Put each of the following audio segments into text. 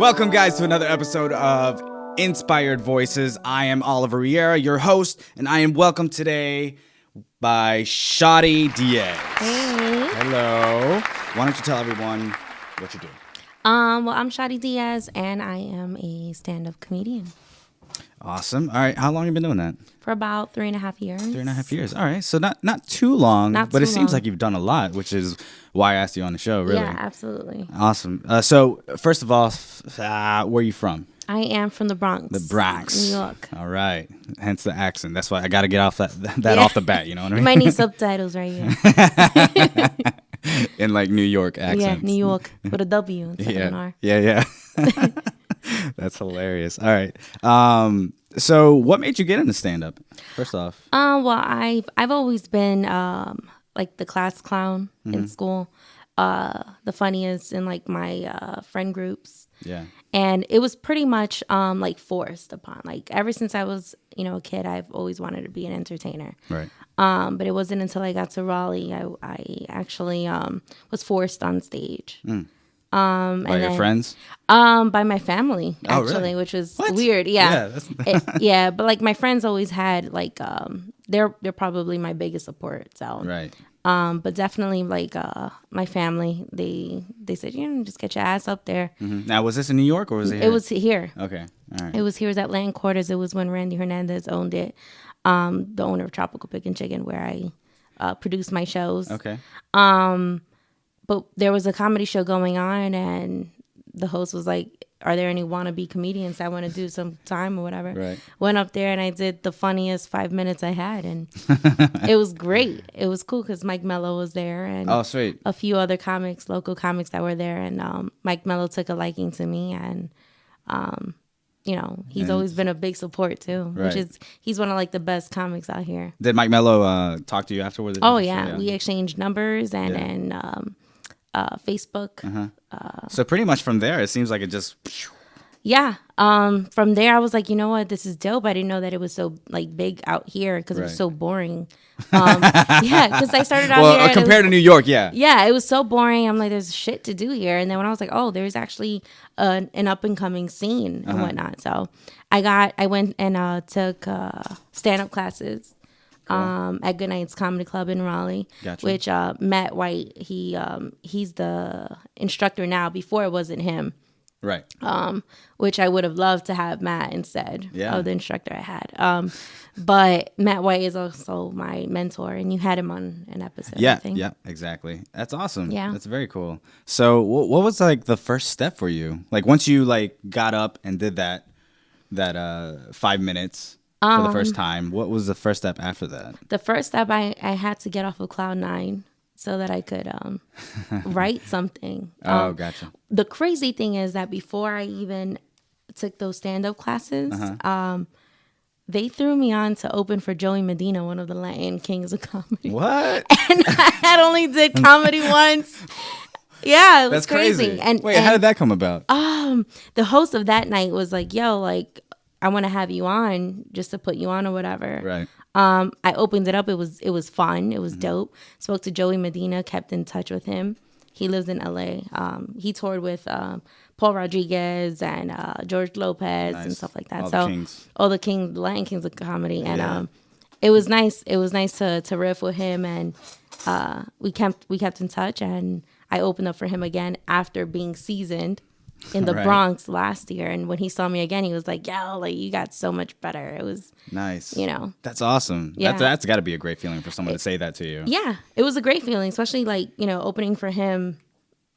Welcome, guys, to another episode of Inspired Voices. I am Oliver Riera, your host, and I am welcomed today by Shari Diaz. Hey. Hello. Why don't you tell everyone what you do? Well, I'm Shari Diaz, and I am a stand-up comedian. Awesome. All right. How long have you been doing that? For about 3.5 years. 3.5 years. All right. So not too long, but it seems like you've done a lot, which is why I asked you on the show, really. Yeah, absolutely. Awesome. So first of all, where are you from? I am from the Bronx. The Bronx. New York. All right. Hence the accent. That's why I got to get off that off the bat, you know what I mean? You might need subtitles right here. In like New York accents. Yeah, New York with a W instead of an R. Yeah. That's hilarious. All right. So what made you get into stand-up, first off? Well, I've always been like the class clown in school, the funniest in like my friend groups. Yeah. And it was pretty much like forced upon. Like ever since I was, a kid, I've always wanted to be an entertainer. Right. But it wasn't until I got to Raleigh I actually was forced on stage. By your friends? By my family, actually, really? which was What? weird. Yeah. Yeah, But like my friends always had like they're probably my biggest support. So Right. but definitely like my family, they said, just get your ass up there. Mm-hmm. Now, was this in New York or was it here? It was here. Okay. All right. It was here. It was at Land Quarters. It was when Randy Hernandez owned it. The owner of Tropical Pick and Chicken, where I produced my shows. Okay. But there was a comedy show going on, and the host was like, "Are there any wannabe comedians that want to do some time or whatever?" Right. Went up there and I did the funniest 5 minutes I had, and it was great. It was cool because Mike Mello was there, and Oh, sweet. a few other local comics that were there, and Mike Mello took a liking to me, and he's always been a big support too, Right. he's one of like the best comics out here. Did Mike Mello talk to you afterwards? Oh yeah, we exchanged numbers and Facebook. So pretty much from there, it seems like it just... Yeah. From there, I was like, you know what, this is dope. I didn't know that it was so like big out here because it was Right. so boring. Yeah, because I started out here. Compared to New York, yeah. Yeah, it was so boring. I'm like, there's shit to do here. And then when I was like, oh, there's actually an up and coming scene and whatnot. So I went and took stand-up classes at Goodnight's Comedy Club in Raleigh. Gotcha. Which Matt White, he's the instructor now. Before it wasn't him. Right. Which I would have loved to have Matt instead Yeah. of the instructor I had. But Matt White is also my mentor, and you had him on an episode. I Yeah, think. yeah, exactly. That's awesome. Yeah. That's very cool. So what was like the first step for you? Like once you like got up and did that 5 minutes for the first time, what was the first step after that? The first step, I had to get off of Cloud 9 so that I could write something. Oh, gotcha. The crazy thing is that before I even took those stand-up classes, they threw me on to open for Joey Medina, one of the Latin kings of comedy. What? And I had only did comedy once. Yeah, it was That's crazy. And Wait, how did that come about? the host of that night was like, yo, like, I want to have you on just to put you on or whatever. Right. I opened it up. It was fun. It was dope. Spoke to Joey Medina, kept in touch with him. He lives in LA. He toured with Paul Rodriguez and George Lopez and stuff like that. All the the Latin kings of comedy. And Yeah. it was nice. It was nice to riff with him, and we kept in touch. And I opened up for him again after being seasoned in the Right. Bronx last year. And when he saw me again, he was like, yo, like, you got so much better. It was Nice. That's awesome. Yeah. That's got to be a great feeling for someone to say that to you. Yeah, it was a great feeling, especially like, opening for him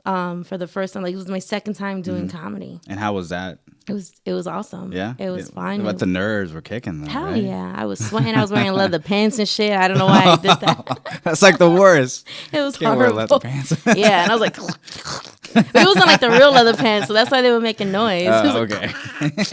for the first time. Like, it was my second time doing comedy. And how was that? It was awesome. Yeah. It was fun. But the nerves were kicking though. Hell right? yeah. I was sweating. I was wearing leather pants and shit. I don't know why I did that. That's like the worst. It was Can't wear horrible. leather pants. Yeah, and I was like, but it wasn't like the real leather pants, so that's why they were making noise. It was like, Okay.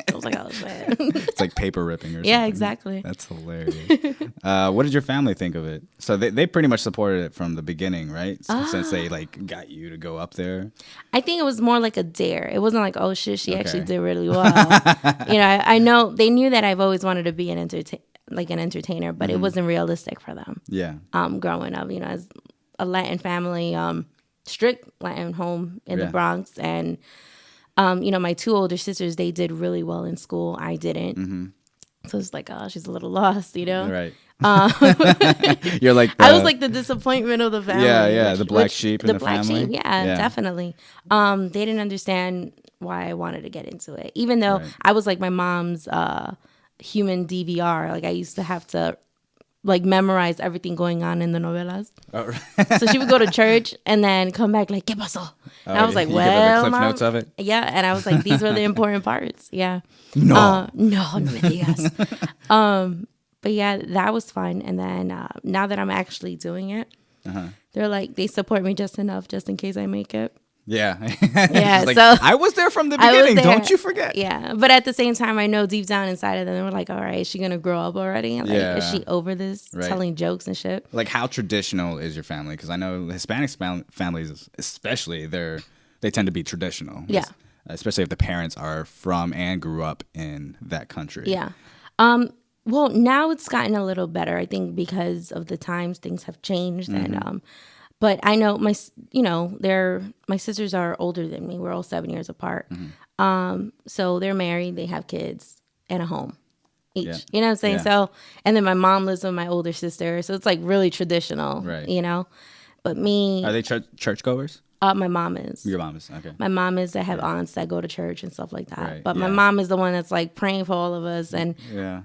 I was like, oh man. It's like paper ripping or something. Yeah, exactly. That's hilarious. What did your family think of it? So they pretty much supported it from the beginning, right? Since they like got you to go up there. I think it was more like a dare. It wasn't like, oh shit, she actually Okay. did really well. I know they knew that I've always wanted to be an entertainer, but it wasn't realistic for them. Yeah. Growing up, as a Latin family, strict Latin home in Yeah. the Bronx, and My two older sisters, they did really well in school. I didn't. Mm-hmm. So it's like, oh, she's a little lost, Right. You're like I was like the disappointment of the family. Yeah, the black sheep in the black family. Sheep, yeah, definitely. They didn't understand why I wanted to get into it, even though I was like my mom's human DVR. Like I used to have to like memorize everything going on in the novelas. Oh, right. So she would go to church and then come back like, ¿Qué pasó? And I was like, well, give her the cliff notes of it. Yeah, and I was like, these were the important parts. Yeah. No me digas. But yeah, that was fun. And then now that I'm actually doing it, they're like, they support me just enough just in case I make it. Yeah. Yeah. Like, so I was there from the beginning. Don't you forget. Yeah. But at the same time, I know deep down inside of them, they were like, all right, is she going to grow up already? Like, is she over this telling jokes and shit? Like, how traditional is your family? Because I know Hispanic families, especially, they tend to be traditional. Yeah. Especially if the parents are from and grew up in that country. Yeah. Well, now it's gotten a little better, I think, because of the times things have changed. And but I know my sisters are older than me. We're all 7 years apart. So they're married, they have kids and a home each. Yeah. You know what I'm saying? Yeah. So, and then my mom lives with my older sister. So it's like really traditional, right. But me. Are they churchgoers? My mom is. Your mom is, okay. My mom is. I have aunts that go to church and stuff like that. Right. But my mom is the one that's like praying for all of us and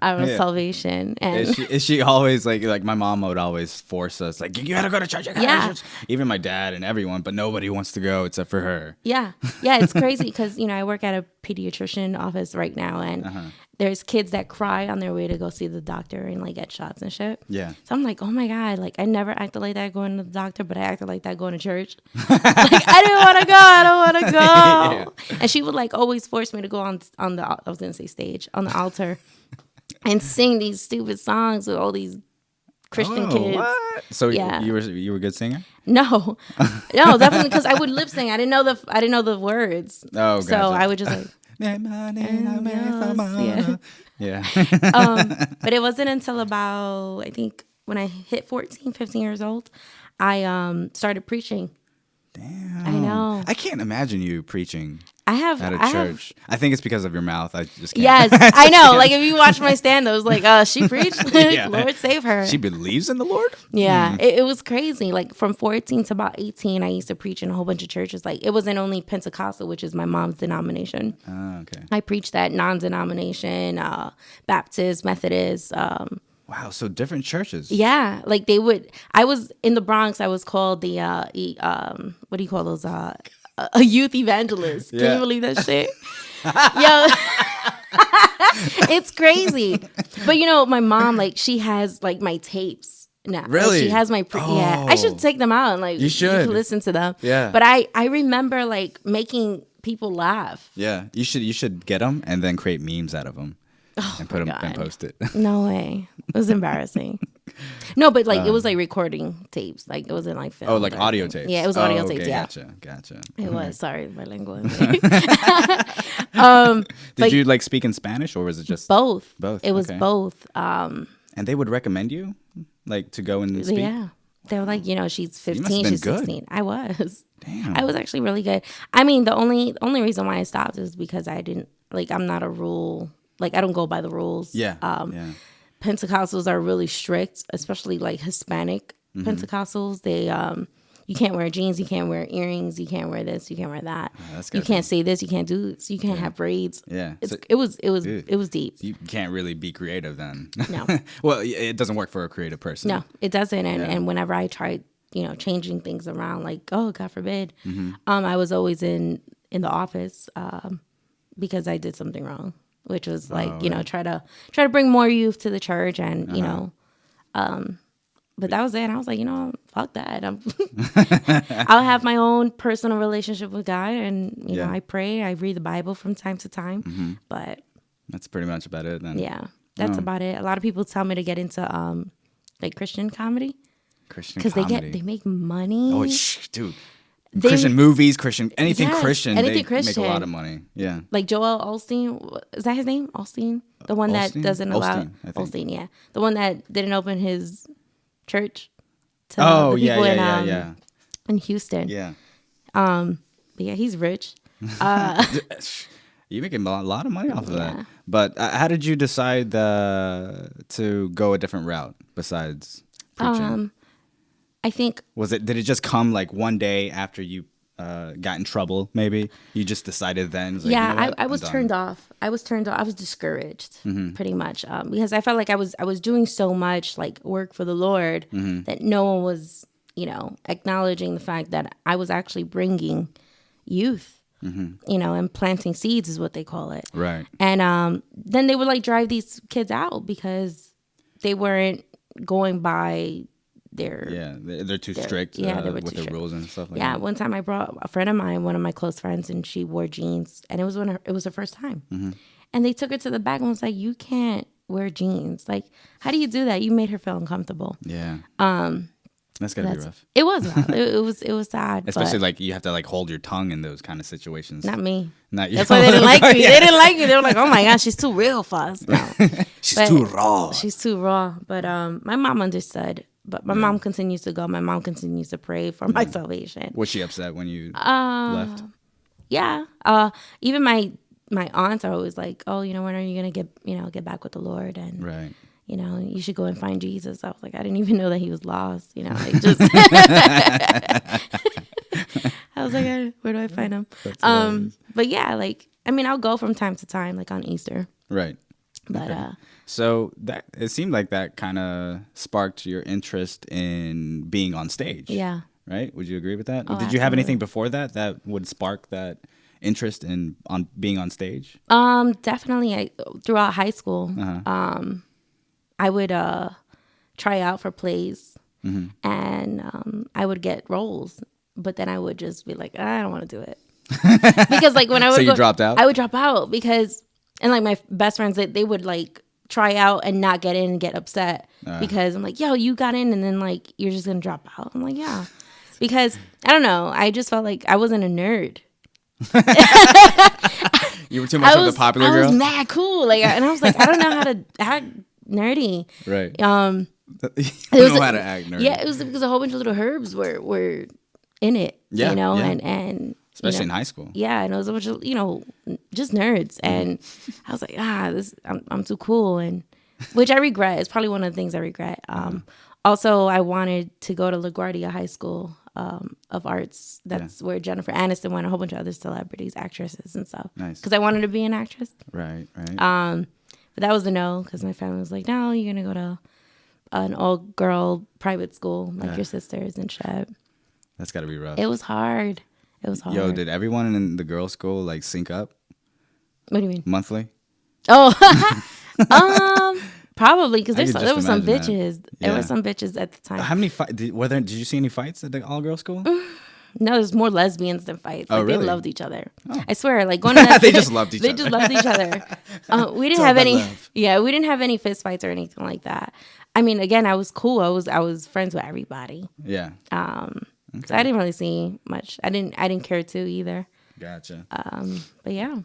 our salvation. And is she always like my mom would always force us, like, you gotta go to church, you gotta go to church. Even my dad and everyone, but nobody wants to go except for her. Yeah. Yeah, it's crazy because, I work at a pediatrician office right now and there's kids that cry on their way to go see the doctor and like get shots and shit. Yeah. So I'm like, oh my God, like I never acted like that going to the doctor, but I acted like that going to church. Like I didn't want to go. I don't want to go. Yeah. And she would like always force me to go on the I was gonna say stage on the altar and sing these stupid songs with all these Christian kids. What? So you were a good singer? No, definitely because I would lip sing. I didn't know the words. Oh, gotcha. So I would just like. Yeah. But it wasn't until about, I think, when I hit 14, 15 years old, I started preaching. Damn. I know. I can't imagine you preaching at a church. I think it's because of your mouth. I just can't. Yes, I know. Like if you watch my stand-ups, like she preached. Lord save her. She believes in the Lord? Yeah. It was crazy. Like from 14 to about 18, I used to preach in a whole bunch of churches. Like it wasn't only Pentecostal, which is my mom's denomination. Oh, okay. I preached at non-denomination, Baptist, Methodist, wow, so different churches. Yeah, like I was in the Bronx. I was called the what do you call those? A youth evangelist. Can you believe that shit? Yo, it's crazy. But my mom, like, she has like my tapes now. Really? Like, she has my yeah. I should take them out and like you should listen to them. Yeah. But I remember like making people laugh. Yeah, you should get them and then create memes out of them. And put them and post it. No way. It was embarrassing. No, but like it was like recording tapes. Like it wasn't like film. Oh, like audio tapes. Yeah, it was audio tapes. Okay, Yeah, gotcha. It was. Sorry, my lingua. Did you like speak in Spanish or was it just both? Both. It was both. And they would recommend you like to go and speak. Yeah, they were like, she's 15, she's 16. I was. Damn. I was actually really good. I mean, the only reason why I stopped is because I didn't like. I'm not a rule. Like, I don't go by the rules. Yeah. Pentecostals are really strict, especially like Hispanic Pentecostals. They, you can't wear jeans, you can't wear earrings, you can't wear this, you can't wear that. You can't say this, you can't do this, you can't have braids. Yeah. It was deep. You can't really be creative then. No. Well, it doesn't work for a creative person. No, it doesn't. And whenever I tried, changing things around, like, oh, God forbid, I was always in the office because I did something wrong. Which was like, try to bring more youth to the church and, but that was it. And I was like, fuck that. I'll have my own personal relationship with God. And, I pray, I read the Bible from time to time, but. That's pretty much about it then. Yeah, that's about it. A lot of people tell me to get into like Christian comedy. Because they make money. Oh, dude. Christian movies, anything Christian, anything they Christian. make a lot of money. Yeah. Like Joel Osteen, is that his name? Osteen? The one that doesn't allow... Osteen, yeah. The one that didn't open his church to the people in Houston. Yeah. But yeah, he's rich. You're making a lot of money off of that. But how did you decide to go a different route besides preaching? I think Did it just come like one day after you got in trouble? Maybe you just decided then. Like, yeah, you know what? I was turned off. I was discouraged pretty much because I felt like I was doing so much like work for the Lord that no one was, acknowledging the fact that I was actually bringing youth, and planting seeds is what they call it. Right. And then they would like drive these kids out because they weren't going by they're too strict they were with too the strict. rules and stuff like yeah, that. one time I brought a friend of mine, one of my close friends, and she wore jeans, and it was her first time. And they took her to the back and was like, "You can't wear jeans. Like, how do you do that?" You made her feel uncomfortable. Yeah. That's gotta be rough. It was rough. it was sad. Especially like you have to like hold your tongue in those kind of situations. Not me. Not you. That's why they didn't like me. Yeah. They didn't like me. They were like, "Oh my gosh, she's too real for us." No. She's too raw. She's too raw. But my mom understood. But my mom continues to go. My mom continues to pray for my salvation. Was she upset when you left? Yeah. Even my aunts are always like, "Oh, when are you gonna get back with the Lord?" And Right. You should go and find Jesus. I was like, I didn't even know that he was lost. Like just. I was like, where do I find him? But yeah, like I'll go from time to time, like on Easter. Right. But so that it seemed like that kind of sparked your interest in being on stage. Yeah. Right? Would you agree with that? Oh, Did you have anything before that would spark that interest in being on stage? Definitely. Throughout high school, I would try out for plays, and I would get roles, but then I would just be like, I don't want to do it because like when I would you dropped out. I would drop out and like my best friends they would like try out and not get in and get upset because I'm like, yo, you got in and then like you're just gonna drop out. I'm like, yeah, because I don't know. I just felt like I wasn't a nerd. You were too much of the popular girl. I was mad cool, like, and I was like, I don't know how to act nerdy. Right. You don't know how to act nerdy. Yeah, it was because a whole bunch of little herbs were in it. Yeah, and especially in high school. Yeah, and it was a bunch of just nerds, and I was like, I'm too cool, and which I regret. It's probably one of the things I regret. Also, I wanted to go to LaGuardia High School of Arts. That's where Jennifer Aniston went, a whole bunch of other celebrities, actresses, and stuff. Nice. Because I wanted to be an actress. Right. But that was a no because my family was like, no, you're going to go to an all-girl private school like your sisters and shit. That's got to be rough. It was hard. Yo, did everyone in the girls' school like sync up? What do you mean? Monthly? Oh, probably because there were some bitches. That. There were some bitches at the time. How many did you see any fights at the all-girls school? No, there's more lesbians than fights. Like, really? They loved each other. Oh. I swear, like going to that they just loved each other. They just loved each other. We didn't have any. Love. Yeah, we didn't have any fist fights or anything like that. I mean, again, I was cool. I was friends with everybody. Yeah. So I didn't really see much. I didn't care to either. Gotcha. But yeah.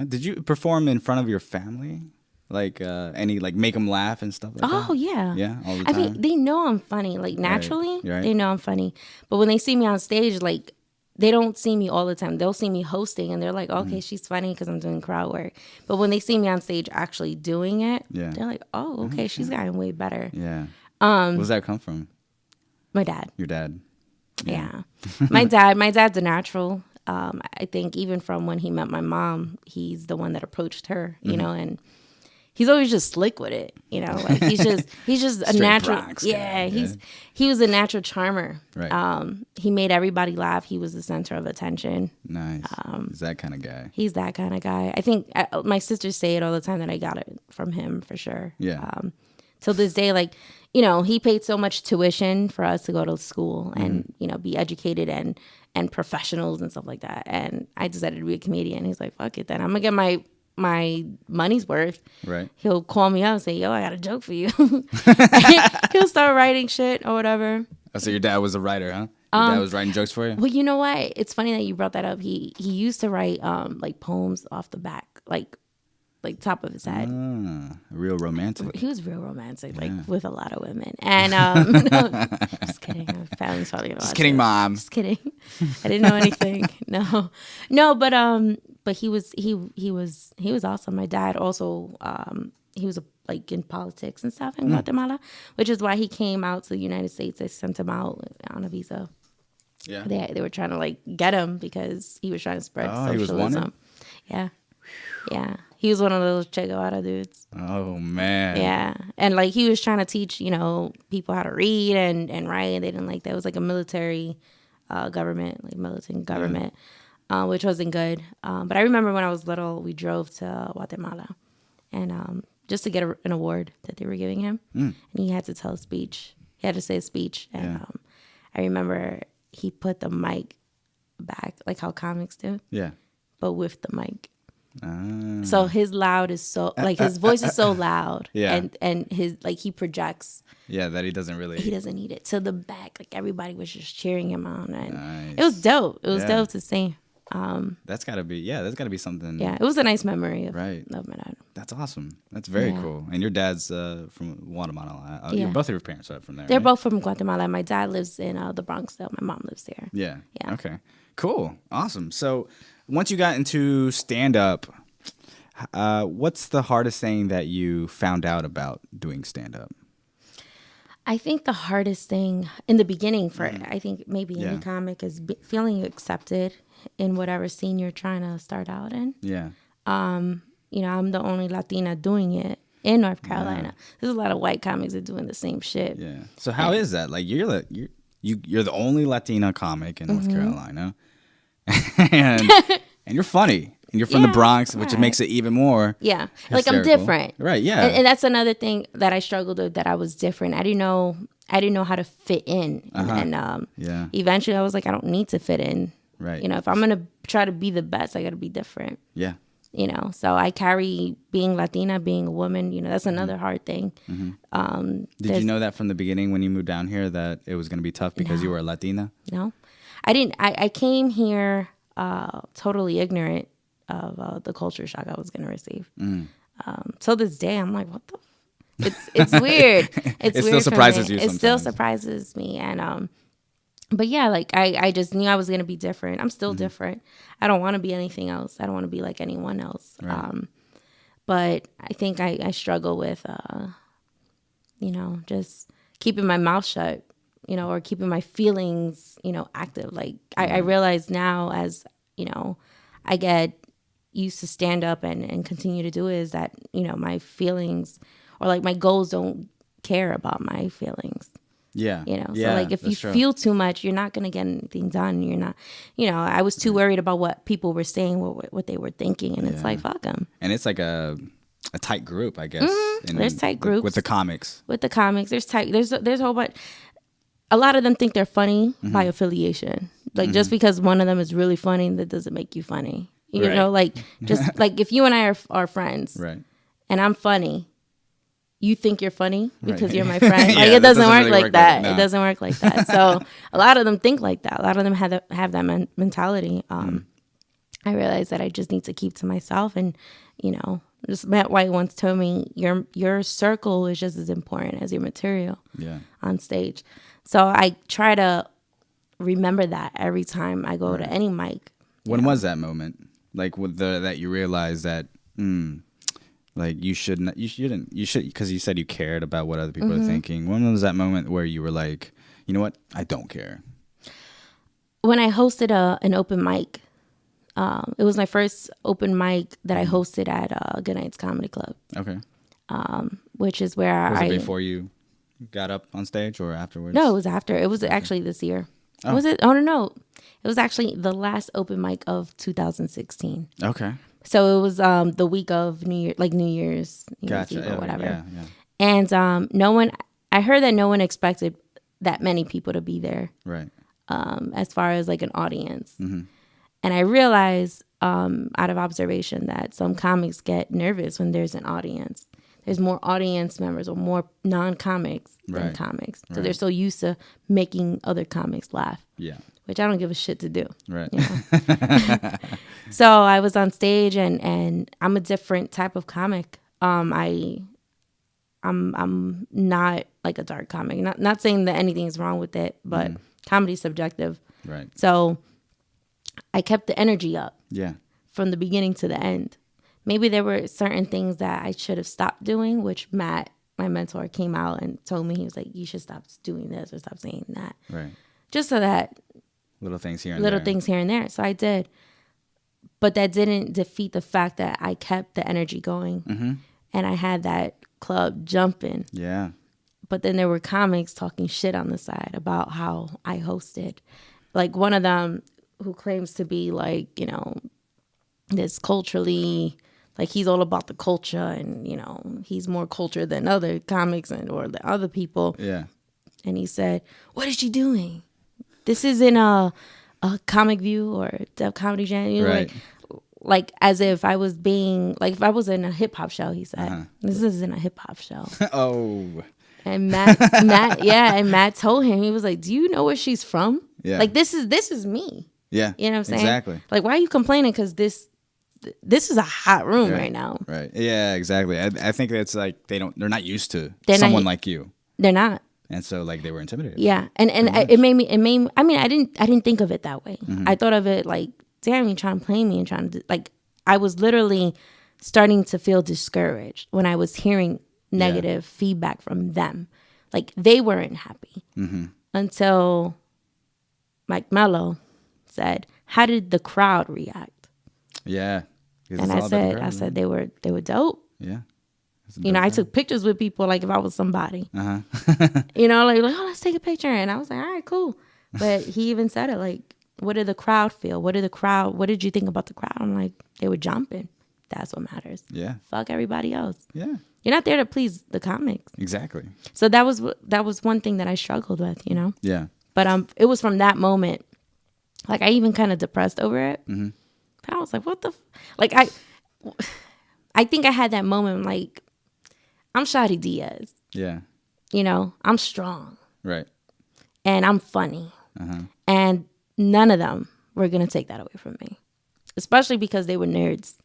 Did you perform in front of your family? Like any like make them laugh and stuff like that? Oh yeah. Yeah, all the time. I mean, they know I'm funny. Like naturally, right. They know I'm funny. But when they see me on stage, like they don't see me all the time. They'll see me hosting and they're like, okay, she's funny because I'm doing crowd work. But when they see me on stage actually doing it, they're like, oh, okay, she's gotten way better. Yeah. Where does that come from? My dad. Your dad. Yeah. My dad's a natural. I think even from when he met my mom, he's the one that approached her, you know, and he's always just slick with it, like he's just a natural. Bronx yeah, guy. He was a natural charmer. Right. He made everybody laugh. He was the center of attention. Nice. He's that kind of guy. He's that kind of guy. I think my sisters say it all the time that I got it from him for sure. Yeah. Till this day, like, he paid so much tuition for us to go to school and, be educated and professionals and stuff like that. And I decided to be a comedian. He's like, fuck it then. I'm going to get my money's worth. Right. He'll call me up and say, yo, I got a joke for you. He'll start writing shit or whatever. Oh, so your dad was a writer, huh? Your dad was writing jokes for you? Well, you know what? It's funny that you brought that up. He used to write like poems off the back, like like top of his head. Real romantic. He was real romantic, like with a lot of women. And no, just kidding. My family's probably gonna Just watch kidding, it. Mom. Just kidding. I didn't know anything. No, but he was awesome. My dad also he was like in politics and stuff in Guatemala, which is why he came out to the United States. They sent him out on a visa. Yeah. They were trying to like get him because he was trying to spread He was wanted? socialism. Yeah. Yeah. He was one of those Che Guevara dudes. Oh man. Yeah. And like he was trying to teach, people how to read and write, and they didn't like that. It was like a military government, like militant government, which wasn't good. But I remember when I was little, we drove to Guatemala and just to get an award that they were giving him. And he had to tell a speech. He had to say a speech. And I remember he put the mic back, like how comics do. Yeah. But with the mic. So his voice is so loud. Yeah. And his, like, he projects. Yeah, that he doesn't need it. To the back, like everybody was just cheering him on. And nice. it was dope. It was dope to see. That's gotta be something. Yeah, it was a nice memory of my dad. That's awesome. That's very cool. And your dad's from Guatemala. Both of your parents are from there. They're right? both from Guatemala. My dad lives in the Bronx, though. My mom lives there. Yeah. Yeah. Okay. Cool. Awesome. So once you got into stand-up, what's the hardest thing that you found out about doing stand-up? I think the hardest thing in the beginning I think maybe any comic is feeling accepted in whatever scene you're trying to start out in. Yeah. I'm the only Latina doing it in North Carolina. There's a lot of white comics that are doing the same shit. Yeah. So how is that? Like you're the only Latina comic in North Carolina, and you're funny. And you're from the Bronx, which makes it even more hysterical. Like I'm different. Right, yeah. And that's another thing that I struggled with, that I was different. I didn't know how to fit in. And eventually I was like, I don't need to fit in. Right. If I'm going to try to be the best, I got to be different. Yeah. So I carry being Latina, being a woman, that's another hard thing. Did you know that from the beginning when you moved down here that it was going to be tough because you were a Latina? No. I didn't. I came here totally ignorant of the culture shock I was going to receive. So this day, I'm like, what the? It's weird. It's it weird. Still surprises you. It still surprises me, and but yeah, like I just knew I was going to be different. I'm still different. I don't want to be anything else. I don't want to be like anyone else. Right. But I think I struggle with, just keeping my mouth shut, or keeping my feelings, active. Like I realize now, as I get used to stand up and continue to do it, is that my feelings or like my goals don't care about my feelings. Yeah. So like if you feel too much, you're not going to get anything done. You're not, I was too worried about what people were saying, what they were thinking. And it's like, fuck them. And it's like a tight group, I guess. There's tight groups. With the comics. There's a whole bunch. A lot of them think they're funny by affiliation. Like just because one of them is really funny, that doesn't make you funny. You know, like just like if you and I are friends, right, and I'm funny, you think you're funny because you're my friend. Like Yeah, it doesn't work really like that. no. It doesn't work like that. So a lot of them think like that. A lot of them have that mentality. I realized that I just need to keep to myself, and just Matt White once told me your circle is just as important as your material on stage. So I try to remember that every time I go to any mic. When was that moment? Like with that you realized that, like you should, because you said you cared about what other people are thinking. When was that moment where you were like, you know what, I don't care? When I hosted an open mic. It was my first open mic that I hosted at Good Nights Comedy Club. Okay. Which is where was it before you got up on stage or afterwards? No, it was after. It was actually this year. Oh. Was it? Oh, no. It was actually the last open mic of 2016. Okay. So it was the week of New Year's Eve or whatever. Yeah. And I heard that no one expected that many people to be there. Right. As far as like an audience. Mm-hmm. And I realized out of observation that some comics get nervous when there's an audience. there's more audience members or more non-comics than comics. So they're so used to making other comics laugh. Yeah. Which I don't give a shit to do. Right. You know? So I was on stage and I'm a different type of comic. I'm not like a dark comic. Not saying that anything is wrong with it, but comedy's subjective. Right. So I kept the energy up. Yeah. From the beginning to the end. Maybe there were certain things that I should have stopped doing, which Matt, my mentor, came out and told me. He was like, you should stop doing this or stop saying that. Right. Just so that little things here and there. So I did. But that didn't defeat the fact that I kept the energy going. And I had that club jumping. Yeah. But then there were comics talking shit on the side about how I hosted. Like one of them who claims to be like, you know, this culturally, like he's all about the culture and, you know, he's more culture than other comics or the other people. Yeah. And he said, what is she doing? This isn't a Comic View or Def Comedy Jam. You know, right. Like as if I was being, like if I was in a hip hop show, he said, this isn't a hip hop show. Oh. And Matt told him, he was like, do you know where she's from? Yeah. Like this is me. Yeah. You know what I'm saying? Exactly. Like, why are you complaining? Because this is a hot room right now. Right. Yeah, exactly. I think that's like they're not used to someone like you. They're not. And so like they were intimidated. Yeah. And it made me I mean, I didn't think of it that way. I thought of it like, damn, you trying to play me and trying to like I was literally starting to feel discouraged when I was hearing negative feedback from them. Like they weren't happy. Until Mike Mello said, how did the crowd react? Yeah. And I said they were dope. Yeah. You know, I took pictures with people like if I was somebody. You know, like, oh, let's take a picture. And I was like, all right, cool. But he even said it like, what did the crowd feel? What did you think about the crowd? I'm like, they were jumping. That's what matters. Yeah. Fuck everybody else. Yeah. You're not there to please the comics. Exactly. So that was one thing that I struggled with, you know? Yeah. But it was from that moment, like I even kind of depressed over it. But I was like, what the like I think I had that moment like I'm Shari Diaz. Yeah. You know, I'm strong. Right. And I'm funny. And none of them were going to take that away from me. Especially because they were nerds.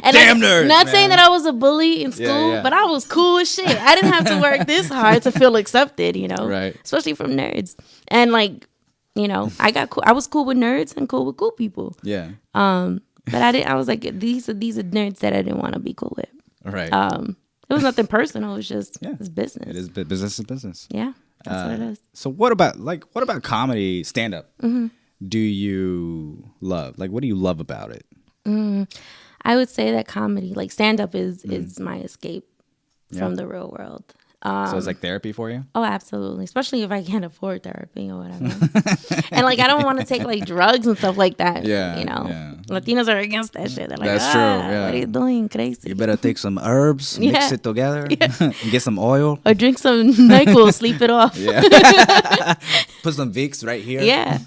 And damn nerds. Not saying that I was a bully in school, but I was cool as shit. I didn't have to work this hard to feel accepted, you know? Right. Especially from nerds. And like, you know, I was cool with nerds and cool with cool people. Yeah. But I was like, these are nerds that I didn't want to be cool with. Right. It was nothing personal. It was just it's business. It is business is business. Yeah, that's what it is. So what about comedy stand up? Do you love? Like, what do you love about it? I would say that comedy, like stand up, is my escape from the real world. So it's like therapy for you? Oh, absolutely. Especially if I can't afford therapy or whatever. And like, I don't want to take like drugs and stuff like that. Yeah. You know, yeah. Latinos are against that shit. They're like, that's true. Yeah. What are you doing? Crazy. You better take some herbs, mix it together, and get some oil. Or drink some NyQuil, sleep it off. Yeah. Put some Vicks right here. Yeah.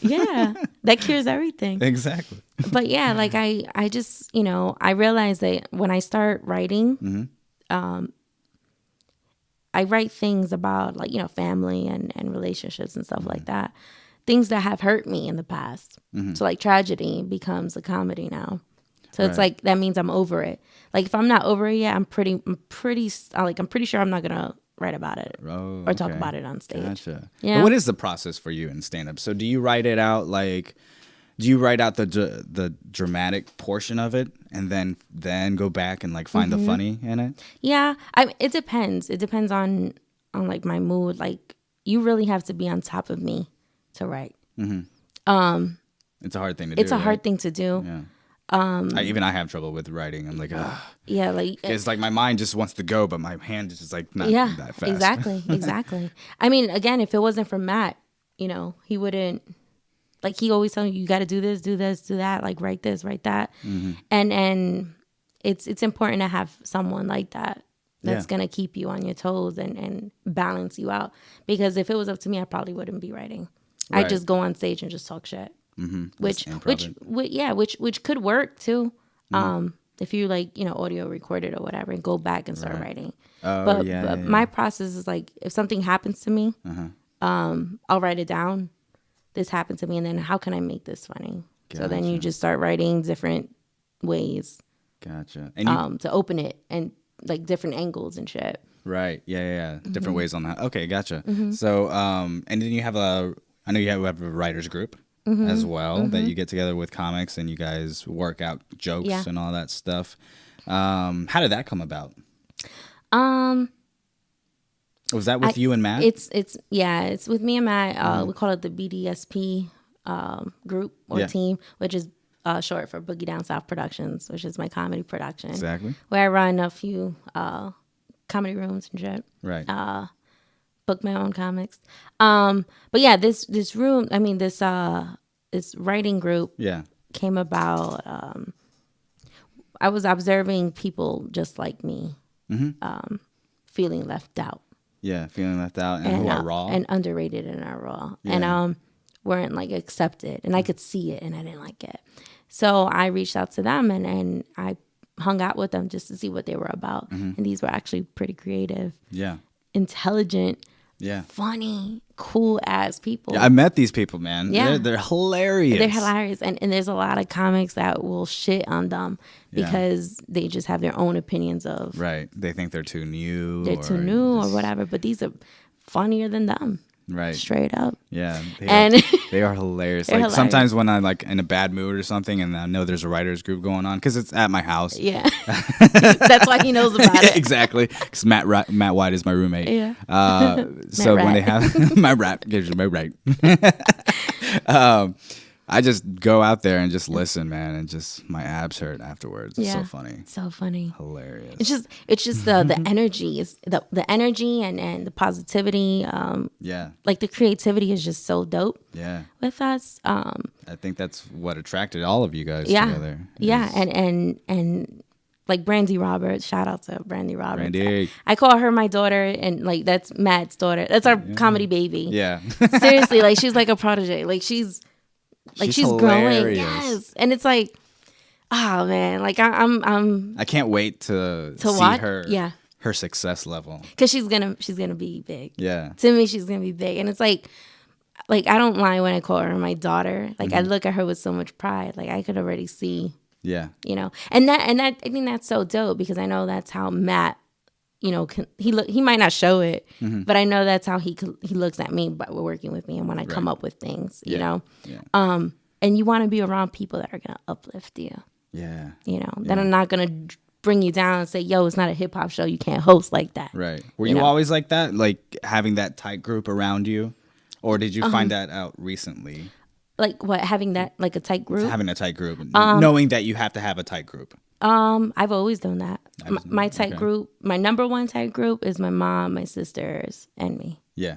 Yeah. That cures everything. Exactly. But yeah, like I just, you know, I realized that when I start writing, I write things about like, you know, family and relationships and stuff like that. Things that have hurt me in the past. So like tragedy becomes a comedy now. So it's like, that means I'm over it. Like if I'm not over it yet, I'm pretty sure I'm not going to write about it or talk about it on stage. Gotcha. Yeah. But what is the process for you in stand up? So do you write it out like, do you write out the dramatic portion of it and then go back and like find the funny in it? Yeah, it depends. It depends on like my mood. Like you really have to be on top of me to write. It's a hard thing to do. It's a hard thing to do. Yeah. I have trouble with writing. I'm like, yeah, like it's like my mind just wants to go, but my hand is just like not that fast. Exactly. I mean, again, if it wasn't for Matt, you know, he wouldn't. Like he always telling you got to do this, do that, like write this, write that. And it's important to have someone like that that's going to keep you on your toes and balance you out. Because if it was up to me, I probably wouldn't be writing. Right. I'd just go on stage and just talk shit. Which could work too. if you like, audio recorded or whatever, and go back and start writing. Oh, But my process is like, if something happens to me, I'll write it down. This happened to me, and then how can I make this funny? Gotcha. So then you just start writing different ways. Gotcha. And to open it, and like different angles and shit. Right. Yeah. Different ways on that. Okay, gotcha. So, and then you have I know you have a writers group as well that you get together with comics and you guys work out jokes and all that stuff. How did that come about? Was that with you and Matt? It's with me and Matt. We call it the BDSP group or team, which is short for Boogie Down South Productions, which is my comedy production. Exactly. Where I run a few comedy rooms and shit. Right. Book my own comics. But yeah, this room, I mean this writing group came about. I was observing people just like me, feeling left out. Yeah, feeling left out and who are raw. And underrated and are raw. Yeah. And weren't like accepted. And I could see it and I didn't like it. So I reached out to them and I hung out with them just to see what they were about. And these were actually pretty creative, intelligent, funny, cool ass people. Yeah, I met these people, man. Yeah. They're hilarious. They're hilarious. And there's a lot of comics that will shit on them because they just have their own opinions of. Right. They think they're too new. They're too new or whatever. But these are funnier than them. Right. Straight up. Yeah. They are hilarious. Like hilarious. Sometimes when I'm like in a bad mood or something and I know there's a writers group going on because it's at my house. Yeah. That's why he knows about it. Exactly. Because Matt White is my roommate. Yeah. So when they have my rap gives you my right. I just go out there and just listen, man, and just my abs hurt afterwards. It's so funny. So funny. Hilarious. It's just the energy is the energy and the positivity. Like the creativity is just so dope. Yeah. With us. I think that's what attracted all of you guys together. Yeah. And like Brandy Roberts, shout out to Brandy Roberts. Brandy. I call her my daughter, and like that's Matt's daughter. That's our comedy baby. Yeah. Seriously, like she's like a protege. Like she's growing. Yes. And it's like, oh man, like I can't wait to see watch her success level. Cause she's gonna be big. Yeah. To me, she's gonna be big. And it's like I don't lie when I call her my daughter. Like I look at her with so much pride. Like I could already see. Yeah. And that I think that's so dope because I know that's how Matt, he might not show it, but I know that's how he looks at me, but we're working with me and when I come up with things, you know. Yeah. And you want to be around people that are going to uplift you. Yeah. That are not going to bring you down and say, yo, it's not a hip hop show. You can't host like that. Right. Were you always like that? Like having that tight group around you? Or did you find that out recently? Like what? Having that, like a tight group? Having a tight group. Knowing that you have to have a tight group. I've always done that. My tight group, my number one tight group is my mom, my sisters, and me. Yeah.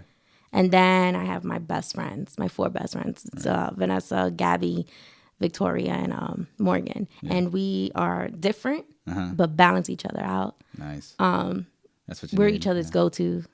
And then I have my best friends, my 4 best friends. It's Vanessa, Gabby, Victoria, and Morgan. Yeah. And we are different, but balance each other out. Nice. That's what you we're need. Each other's go-to.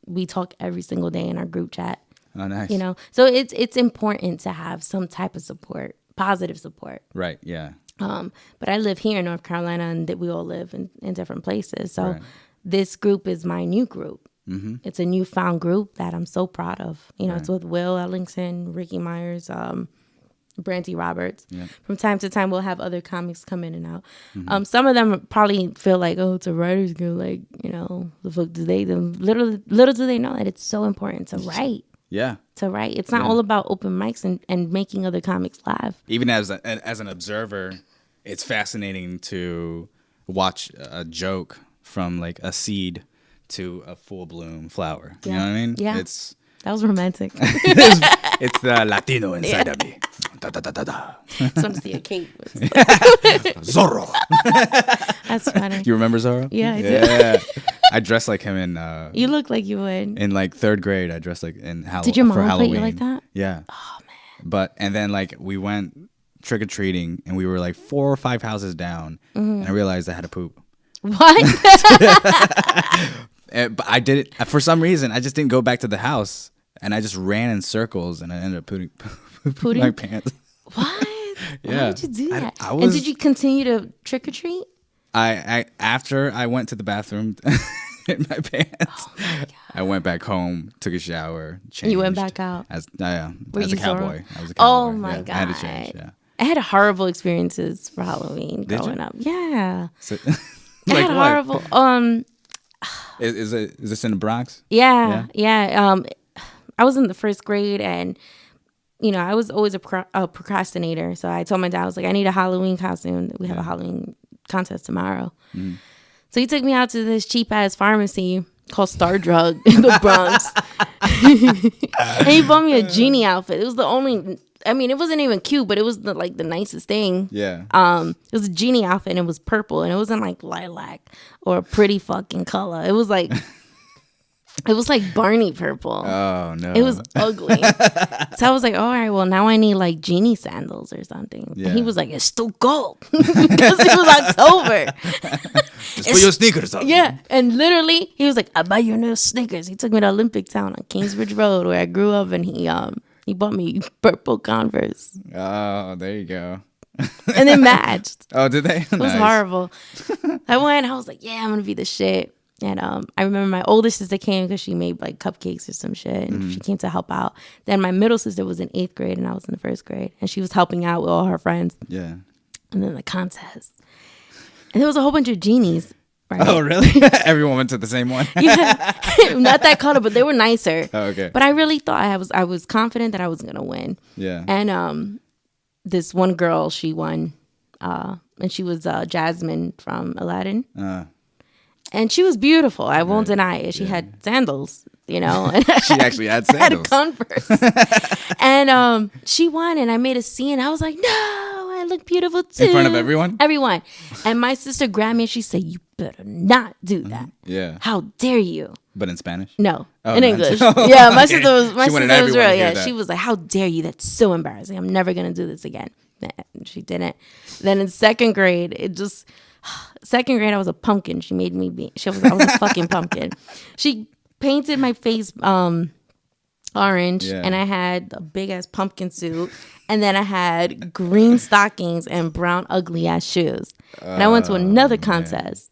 We talk every single day in our group chat. Oh, nice. So it's important to have some type of support, positive support. Right. Yeah. But I live here in North Carolina, and that we all live in different places. So this group is my new group. Mm-hmm. It's a newfound group that I'm so proud of. It's with Will Ellingson, Ricky Myers, Brandy Roberts. Yep. From time to time, we'll have other comics come in and out. Mm-hmm. Some of them probably feel like, oh, it's a writer's group. Like, the fuck do they? Little do they know that it's so important to write. Yeah. To write. It's not all about open mics and making other comics laugh. Even as an observer, it's fascinating to watch a joke from like a seed to a full bloom flower. You know what I mean? Yeah. That was romantic. It's the Latino inside of me. Da, da, da, da, da. I just want to see a cape. Zorro. That's funny. You remember Zorro? Yeah, I do. Yeah. I dressed like him in... you look like you would. In like 3rd grade, I dressed like in Halloween. Did your mom for Halloween. put you like that? Yeah. Oh, man. But, and then like we went trick-or-treating and we were like 4 or 5 houses down and I realized I had to poop. What? But I did it, for some reason, I just didn't go back to the house and I just ran in circles and I ended up putting my pants. What? Why did you do that? I was, and did you continue to trick or treat? I after I went to the bathroom in my pants, I went back home, took a shower, changed. You went back out as Were as a you cowboy. Zorro? I was a cowboy. Oh my I God. had to change. Yeah. I had horrible experiences for Halloween growing up. Yeah. So, I had what? horrible. Is this in the Bronx? Yeah. I was in the first grade, and I was always a procrastinator. So I told my dad, I was like, I need a Halloween costume. We have a Halloween contest tomorrow. So he took me out to this cheap ass pharmacy called Star Drug in the Bronx, and he bought me a genie outfit. It was the only. I mean, it wasn't even cute, but it was the nicest thing. Yeah. It was a genie outfit, and it was purple, and it wasn't like lilac or a pretty fucking color. It was like Barney purple. Oh no. It was ugly. So I was like, all right, well now I need like genie sandals or something. Yeah. And he was like, it's still cold because it was October. Just put your sneakers on. Yeah, and literally he was like, I'll buy you new sneakers. He took me to Olympic Town on Kingsbridge Road where I grew up, and he bought me purple Converse. Oh, there you go. And they matched. Oh, did they? It was horrible. I was like, yeah, I'm gonna be the shit. And I remember my older sister came because she made like cupcakes or some shit, and she came to help out. Then my middle sister was in 8th grade, and I was in the 1st grade, and she was helping out with all her friends. Yeah. And then the contest, and there was a whole bunch of genies. Right? Oh, really? Everyone went to the same one. Yeah, not that color, but they were nicer. Oh, okay. But I really thought I was confident that I was gonna win. Yeah. And this one girl, she won, and she was Jasmine from Aladdin. And she was beautiful. I won't deny it. She had sandals, And She actually had sandals. had Converse. And she won, and I made a scene. I was like, no, I look beautiful too. In front of everyone? Everyone. And my sister grabbed me and she said, you better not do that. Yeah. How dare you? But in Spanish? No, Oh, in not- English. Oh, Yeah, my okay. sister was She wanted real. everyone to hear Yeah, that. she was like, how dare you? That's so embarrassing. I'm never going to do this again. Nah, she didn't. Then in 2nd grade, second grade, I was a pumpkin. She made me be. I was a fucking pumpkin. She painted my face orange, and I had a big ass pumpkin suit, and then I had green stockings and brown ugly ass shoes. And I went to another contest.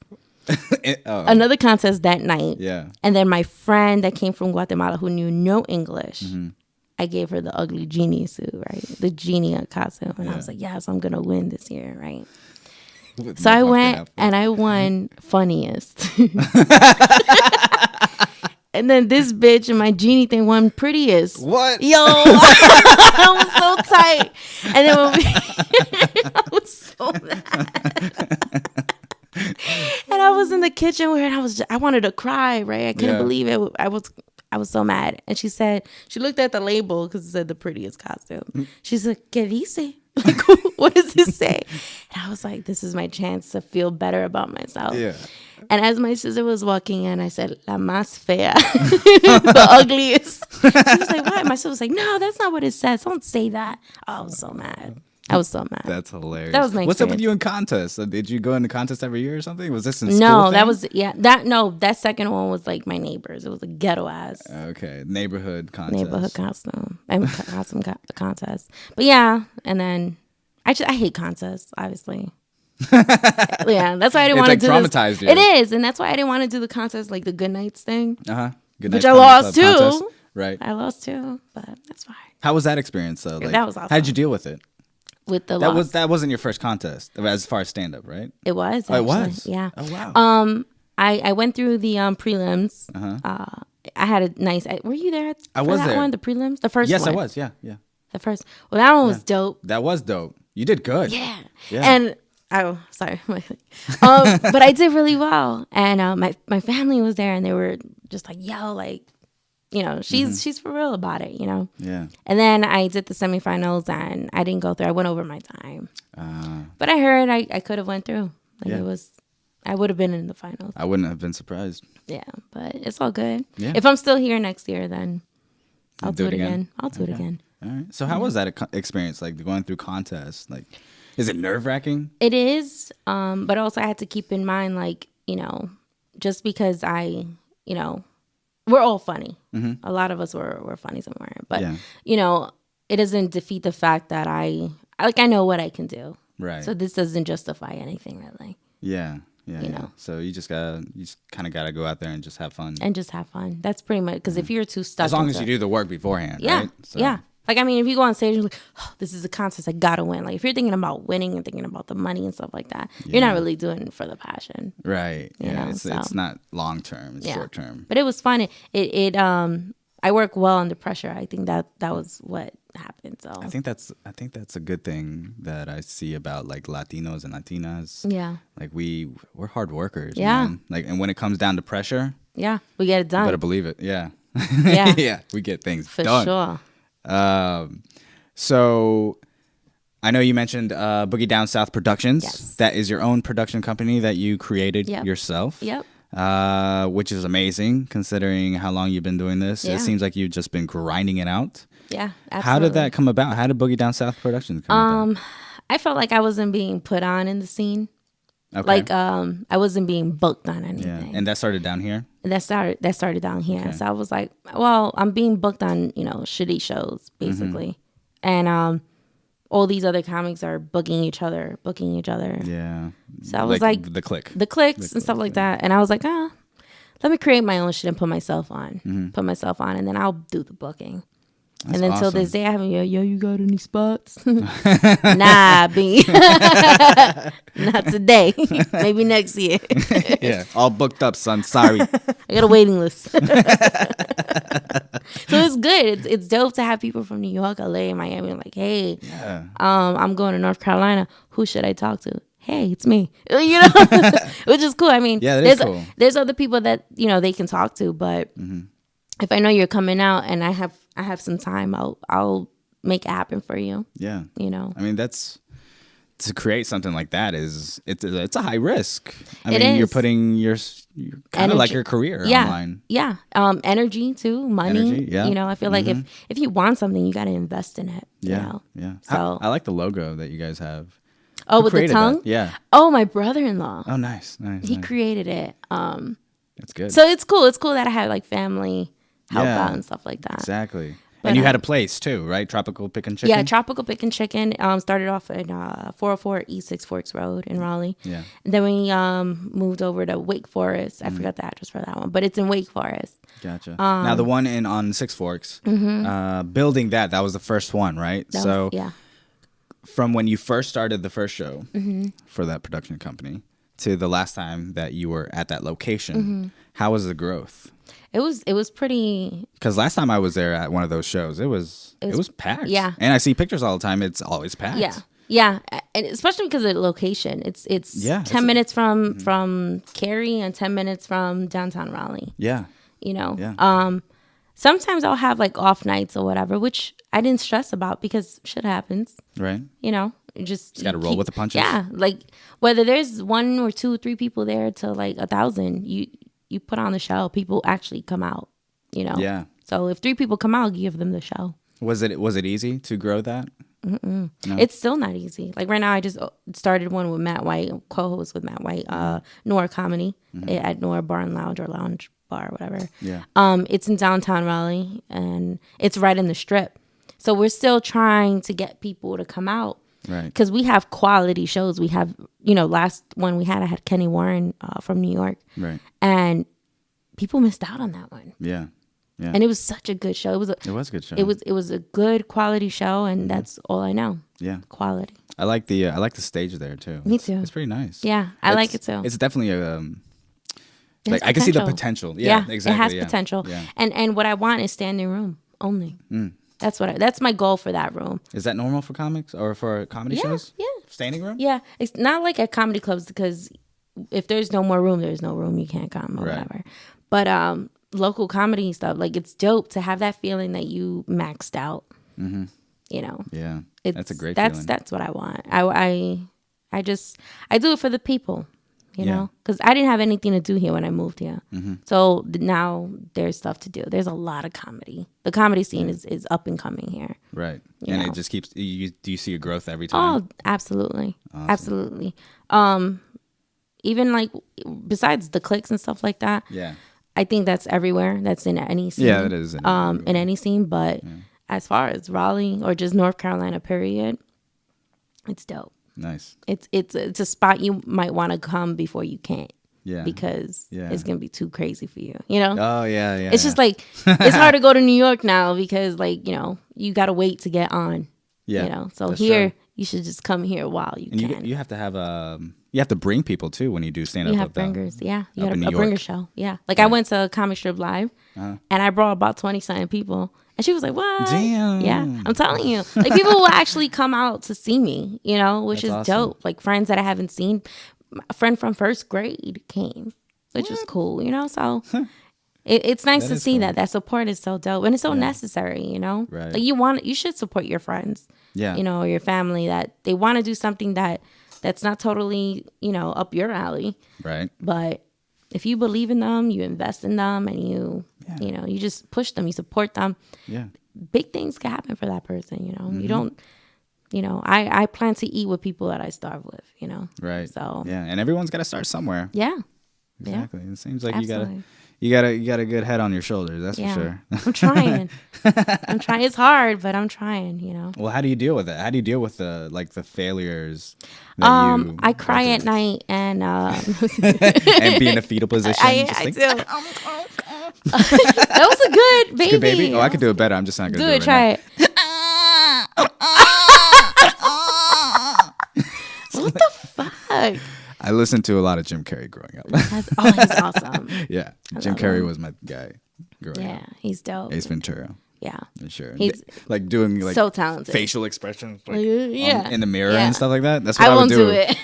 Another contest that night. Yeah. And then my friend that came from Guatemala who knew no English, I gave her the ugly genie suit, right? The genie costume. And I was like, yes, I'm going to win this year, right? So I went and I won funniest. And then this bitch in my genie thing won prettiest. What? Yo, I was so tight. And then I was so mad. And I was in the kitchen where I wanted to cry, right? I couldn't believe it. I was so mad. And she looked at the label because it said the prettiest costume. She's like, ¿Qué dice? Like, what does this say? And I was like, this is my chance to feel better about myself. Yeah. And as my sister was walking in, I said, la más fea, the ugliest. She was like, what? My sister was like, no, that's not what it says. Don't say that. Oh, I was so mad. That's hilarious. That was my What's up experience. with you in contests? Did you go into contests every year or something? Was this in school? No, that thing? was, that second one was like my neighbors. It was a ghetto ass Okay. Neighborhood contest. neighborhood costume. Costume contest. But yeah, and then I hate contests, obviously. Yeah, that's why I didn't want to do traumatized this. you. It is, and that's why I didn't want to do the contest, like the Good Nights thing. Good Which Night I Comedy lost Club too. contest. Right. I lost too, but that's fine. How was that experience though? Like, That was awesome. How did you deal with it? With the loss. That wasn't your first contest as far as stand up, right? It was. Oh, it actually. was. Yeah. Oh wow. I went through the prelims. I had a nice. Were you there? I was that there. One, the prelims, the first one. Yes, I was. Yeah. The first. Well, that one was dope. That was dope. You did good. Yeah. Yeah. And sorry. But I did really well, and my family was there, and they were just like, yo, like, she's for real about it, Yeah. And then I did the semifinals, and I didn't go through. I went over my time, but I heard I could have went through. Like it was, I would have been in the finals. I wouldn't have been surprised. Yeah, but it's all good. Yeah. If I'm still here next year, then I'll do it again. I'll do it again. All right. So how was that experience? Like going through contests? Like, is it nerve wracking? It is, but also I had to keep in mind, like, just because we're all funny. A lot of us were funny somewhere, but it doesn't defeat the fact that I I know what I can do. Right. So this doesn't justify anything really. Yeah. You know. So you just kind of gotta go out there and just have fun. And just have fun. That's pretty much, because if you're too stuck, As long as you do the work beforehand, yeah, right? So, yeah. Like, I mean, if you go on stage and you're like, oh, this is a contest, I gotta win. Like, if you're thinking about winning and thinking about the money and stuff like that, you're not really doing it for the passion. Right. You know, it's not long term. It's short term. But it was fun. I work well under pressure. I think that was what happened. So I think that's a good thing that I see about like Latinos and Latinas. Yeah. Like we're hard workers. Yeah. Man. Like, and when it comes down to pressure, yeah, we get it done. you better believe it. Yeah. Yeah. Yeah. We get things for done. sure. So I know you mentioned Boogie Down South Productions. Yes. That is your own production company that you created Yep. yourself. Yep. Which is amazing considering how long you've been doing this. Yeah. It seems like you've just been grinding it out. Yeah. Absolutely. How did that come about? How did Boogie Down South Productions come about? I felt like I wasn't being put on in the scene. Okay. Like I wasn't being booked on anything. Yeah. And that started down here? That started down here. Okay. So I was like, well, I'm being booked on, shitty shows basically. And all these other comics are booking each other. Yeah. So I was like the Clique. The cliques and stuff like that. And I was like, let me create my own shit and put myself on. And then I'll do the booking. That's and then till awesome. this day I haven't, you got any spots? Nah, B. Not today. Maybe next year. Yeah. All booked up, son. Sorry. I got a waiting list. So it's good. It's dope to have people from New York, LA, and Miami. Like, hey, I'm going to North Carolina. Who should I talk to? Hey, it's me. Which is cool. I mean, yeah, that is cool. There's other people that they can talk to, but if I know you're coming out and I have some time, I'll make it happen for you. Yeah. I mean, that's to create something like that it's a high risk. I It mean, is. you're putting your kind of like your career yeah. online. Yeah. Energy too, money. Energy, yeah. I feel like if you want something, you got to invest in it. Yeah. Yeah. So I like the logo that you guys have. Oh, Who with the created tongue? that? Yeah. Oh, my brother-in-law. Oh, nice. He created it. That's good. So it's cool. It's cool that I have like family help out and stuff like that. Exactly. But, and you had a place too, right? Tropical Pick and Chicken? Yeah, Tropical Pick and Chicken. Started off in 404 East 6 Forks Road in Raleigh. Yeah. And then we moved over to Wake Forest. I forgot the address for that one, but it's in Wake Forest. Gotcha. Now the one on Six Forks, building that was the first one, right? Yeah. From when you first started the first show for that production company to the last time that you were at that location, how was the growth? It was pretty. Because last time I was there at one of those shows, it was packed. Yeah. And I see pictures all the time. It's always packed. Yeah. Yeah, and especially because of the location. It's 10 minutes from Cary and 10 minutes from downtown Raleigh. Yeah. Yeah. Sometimes I'll have like off nights or whatever, which I didn't stress about because shit happens. Right. You just got to roll with the punches. Yeah, like whether there's 1 or 2 or 3 people there to like 1,000, you put on the show. People actually come out. Yeah. So if 3 people come out, give them the show. Was it easy to grow that? No? It's still not easy. Like right now, I just started one with Matt White, co-host with Matt White, Nora Comedy at Nora Bar and Lounge or Lounge Bar, or whatever. Yeah. It's in downtown Raleigh, and it's right in the Strip. So we're still trying to get people to come out, right? Because we have quality shows. We have, last one I had Kenny Warren from New York, right? And people missed out on that one. Yeah. Yeah. And it was such a good show. It was a good show. It was a good quality show, and that's all I know. Yeah, quality. I like the stage there too. Me too. It's pretty nice. Yeah, I like it too. It's definitely a like I can see the potential. Yeah, exactly. It has potential. Yeah. And what I want is standing room only. That's my goal for that room. Is that normal for comics or for comedy shows? Yeah. Standing room? Yeah. It's not like at comedy clubs because if there's no more room, there's no room. You can't come or whatever. But local comedy stuff, like it's dope to have that feeling that you maxed out. Yeah. That's a great feeling. That's what I want. I do it for the people. Because I didn't have anything to do here when I moved here. So now there's stuff to do. There's a lot of comedy. The comedy scene is up and coming here. Right. And it just keeps, do you see a growth every time? Oh, absolutely. Awesome. Absolutely. Even like besides the cliques and stuff like that. Yeah. I think that's everywhere. That's in any scene. Yeah, it is. In any scene. But as far as Raleigh or just North Carolina, period, It's dope. Nice. It's a spot you might want to come before you can't. Yeah. Because Yeah. it's gonna be too crazy for you. You know. Oh yeah. It's just like it's hard to go to New York now because like you gotta wait to get on. Yeah. So that's here true. you should just come here while you And can. you have to have you have to bring people too when you do stand up. You have bringers, yeah. You up got in a New bringer York. show, yeah. Like I went to Comic Strip Live, and I brought about 20-something people, and she was like, "What? Damn. Yeah, I'm telling you, like people will actually come out to see me, which That's is awesome. dope. Like friends that I haven't seen. A friend from first grade came, which was cool, So it's nice That to is see cool. that support is so dope, and it's so necessary, Right. Like you should support your friends, Yeah. or your family that they want to do something that's not totally, up your alley. Right. But if you believe in them, you invest in them, and you just push them, you support them. Yeah. Big things can happen for that person. You don't. I plan to eat with people that I starve with. Right. So yeah, and everyone's got to start somewhere. yeah. Exactly. It seems like Absolutely. you got a good head on your shoulders. That's for sure. I'm trying. I'm trying. It's hard, but I'm trying. Well, how do you deal with it? How do you deal with the failures? That I cry at night and and be in a fetal position. I do. That was a good baby. Good baby. Oh, I could do it better. I'm just not gonna do it. Try Right it. What the fuck? I listened to a lot of Jim Carrey growing up. He's awesome. Yeah, Jim Carrey was my guy growing up. Yeah, he's dope. Ace Ventura. Yeah, For sure. He's like doing like so talented. facial expressions, like, Yeah. in the mirror Yeah. and stuff like that. That's what I I would won't do it